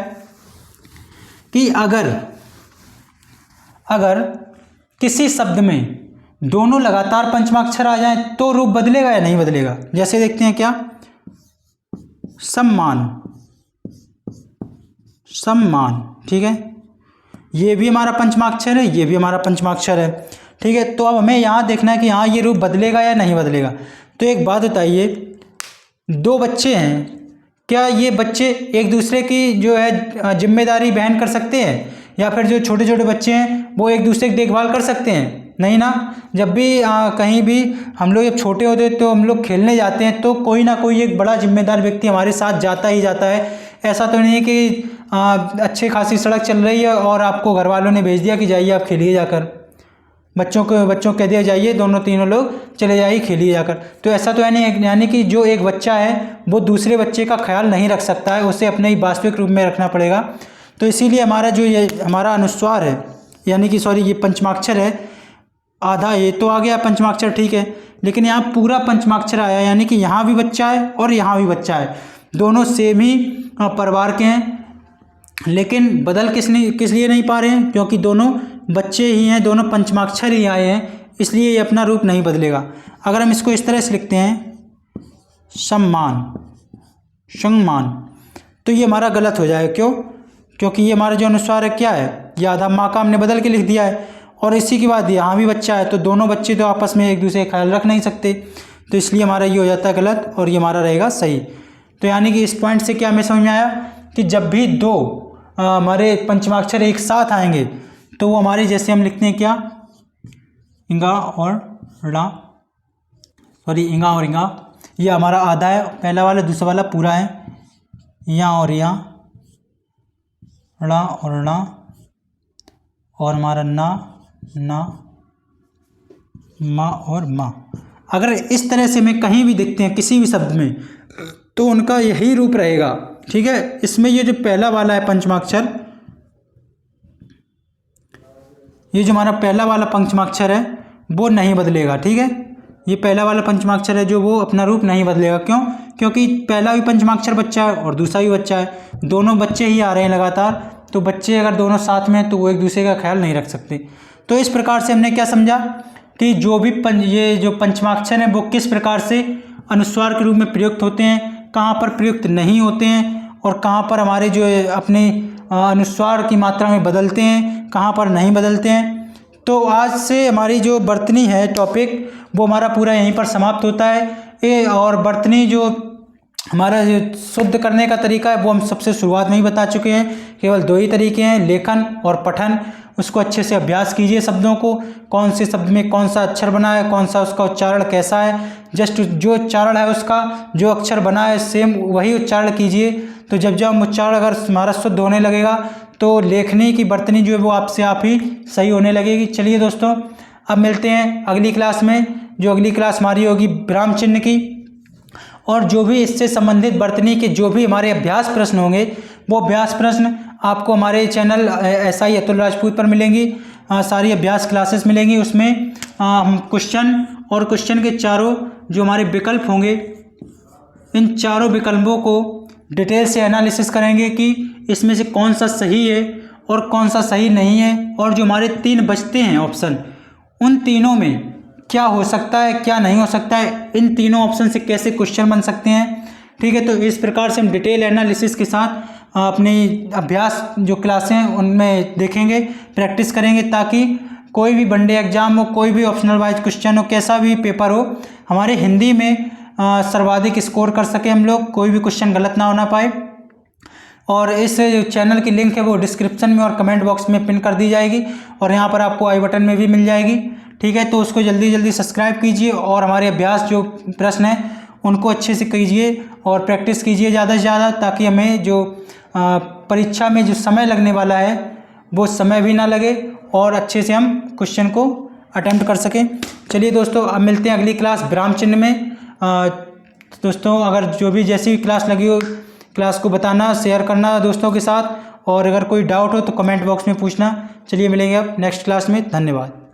कि अगर किसी शब्द में दोनों लगातार पंचमाक्षर आ जाएं तो रूप बदलेगा या नहीं बदलेगा। जैसे देखते हैं क्या, सम्मान, सम्मान। ठीक है, ये भी हमारा पंचमाक्षर है, ये भी हमारा पंचमाक्षर है। ठीक है, तो अब हमें यहाँ देखना है कि हाँ ये रूप बदलेगा या नहीं बदलेगा। तो एक बात बताइए, दो बच्चे हैं, क्या ये बच्चे एक दूसरे की जो है जिम्मेदारी बहन कर सकते हैं, या फिर जो छोटे छोटे बच्चे हैं वो एक दूसरे की देखभाल कर सकते हैं? नहीं ना। जब भी कहीं भी हम लोग जब छोटे होते हैं तो हम लोग खेलने जाते हैं तो कोई ना कोई एक बड़ा जिम्मेदार व्यक्ति हमारे साथ जाता ही जाता है। ऐसा तो नहीं है कि अच्छी खासी सड़क चल रही है और आपको घर वालों ने भेज दिया कि जाइए आप खेलिए जाकर, बच्चों को कह दिया जाइए दोनों तीनों लोग चले जाइए खेलिए जाकर। तो ऐसा तो यानी कि जो एक बच्चा है वो दूसरे बच्चे का ख्याल नहीं रख सकता है, उसे अपने ही वास्तविक रूप में रखना पड़ेगा। तो इसीलिए हमारा जो ये हमारा अनुस्वार है, यानी कि सॉरी ये पंचमाक्षर है, आधा ये तो आ गया पंचमाक्षर। ठीक है, लेकिन यहाँ पूरा पंचमाक्षर आया, यानी कि यहाँ भी बच्चा है और यहाँ भी बच्चा है, दोनों सेम ही परिवार के हैं, लेकिन बदल किस लिए नहीं पा रहे हैं? क्योंकि दोनों बच्चे ही हैं, दोनों पंचमाक्षर ही आए हैं, इसलिए ये अपना रूप नहीं बदलेगा। अगर हम इसको इस तरह से लिखते हैं सम्मान, सम्मान, तो ये हमारा गलत हो जाएगा। क्यों? क्योंकि ये हमारा जो अनुस्वार है क्या है, ये आधा माँ का हमने बदल के लिख दिया है, और इसी के बाद यहाँ भी बच्चा है, तो दोनों बच्चे तो आपस में एक दूसरे का ख्याल रख नहीं सकते, तो इसलिए हमारा ये हो जाता है गलत और ये हमारा रहेगा सही। तो यानी कि इस पॉइंट से क्या हमें समझ में आया कि जब भी दो हमारे पंचमाक्षर एक साथ आएंगे तो वो हमारे, जैसे हम लिखते हैं क्या, इंगा और ड़ा, सॉरी इंगा और इंगा, ये हमारा आधा है पहला वाला, दूसरा वाला पूरा है, यहाँ और यहाँ, ड़ा और ड़ा, और हमारा ना, ना, माँ और माँ। अगर इस तरह से हमें कहीं भी देखते हैं किसी भी शब्द में तो उनका यही रूप रहेगा। ठीक है, इसमें ये जो पहला वाला है पंचमाक्षर, ये जो हमारा पहला वाला पंचमाक्षर है वो नहीं बदलेगा। ठीक है, ये पहला वाला पंचमाक्षर है जो वो अपना रूप नहीं बदलेगा। क्यों? क्योंकि पहला भी पंचमाक्षर बच्चा है और दूसरा भी बच्चा है, दोनों बच्चे ही आ रहे हैं लगातार, तो बच्चे अगर दोनों साथ में हैं तो वो एक दूसरे का ख्याल नहीं रख सकते। तो इस प्रकार से हमने क्या समझा कि जो भी ये जो पंचमाक्षर हैं वो किस प्रकार से अनुस्वार के रूप में प्रयुक्त होते हैं, कहाँ पर प्रयुक्त नहीं होते हैं, और कहाँ पर हमारे जो अपने अनुस्वार की मात्रा में बदलते हैं, कहाँ पर नहीं बदलते हैं। तो आज से हमारी जो वर्तनी है टॉपिक वो हमारा पूरा यहीं पर समाप्त होता है। और वर्तनी जो हमारा जो शुद्ध करने का तरीका है वो हम सबसे शुरुआत में ही बता चुके हैं। केवल दो ही तरीके हैं, लेखन और पठन। उसको अच्छे से अभ्यास कीजिए, शब्दों को, कौन से शब्द में कौन सा अक्षर बना है, कौन सा उसका उच्चारण कैसा है, जस्ट जो उच्चारण है उसका जो अक्षर बना है सेम वही उच्चारण कीजिए। तो जब हम उच्चारण अगर हमारा शुद्ध होने लगेगा तो लेखनी की वर्तनी जो है वो आपसे आप ही सही होने लगेगी। चलिए दोस्तों, अब मिलते हैं अगली क्लास में। जो अगली क्लास हमारी होगी विराम चिन्ह की, और जो भी इससे संबंधित वर्तनी के जो भी हमारे अभ्यास प्रश्न होंगे वो अभ्यास प्रश्न आपको हमारे चैनल SI अतुल राजपूत पर मिलेंगी। सारी अभ्यास क्लासेस मिलेंगी, उसमें हम क्वेश्चन और क्वेश्चन के चारों जो हमारे विकल्प होंगे, इन चारों विकल्पों को डिटेल से एनालिसिस करेंगे कि इसमें से कौन सा सही है और कौन सा सही नहीं है, और जो हमारे 3 बचते हैं ऑप्शन, उन तीनों में क्या हो सकता है क्या नहीं हो सकता है, इन तीनों ऑप्शन से कैसे क्वेश्चन बन सकते हैं। ठीक है, तो इस प्रकार से हम डिटेल एनालिसिस के साथ अपनी अभ्यास जो क्लासें हैं उनमें देखेंगे, प्रैक्टिस करेंगे, ताकि कोई भी वनडे एग्जाम हो, कोई भी ऑप्शनल वाइज क्वेश्चन हो, कैसा भी पेपर हो, हमारे हिंदी में सर्वाधिक स्कोर कर सके हम लोग, कोई भी क्वेश्चन गलत ना होना पाए। और इस चैनल की लिंक है वो डिस्क्रिप्शन में और कमेंट बॉक्स में पिन कर दी जाएगी, और यहाँ पर आपको आई बटन में भी मिल जाएगी। ठीक है, तो उसको जल्दी जल्दी सब्सक्राइब कीजिए और हमारे अभ्यास जो प्रश्न हैं उनको अच्छे से कीजिए और प्रैक्टिस कीजिए ज़्यादा से ज़्यादा, ताकि हमें जो परीक्षा में जो समय लगने वाला है वो समय भी ना लगे और अच्छे से हम क्वेश्चन को अटेम्प्ट कर सकें। चलिए दोस्तों, अब मिलते हैं अगली क्लास विराम चिन्ह में। दोस्तों, अगर जो भी जैसी भी क्लास लगी हो क्लास को बताना, शेयर करना दोस्तों के साथ, और अगर कोई डाउट हो तो कमेंट बॉक्स में पूछना। चलिए मिलेंगे अब नेक्स्ट क्लास में। धन्यवाद।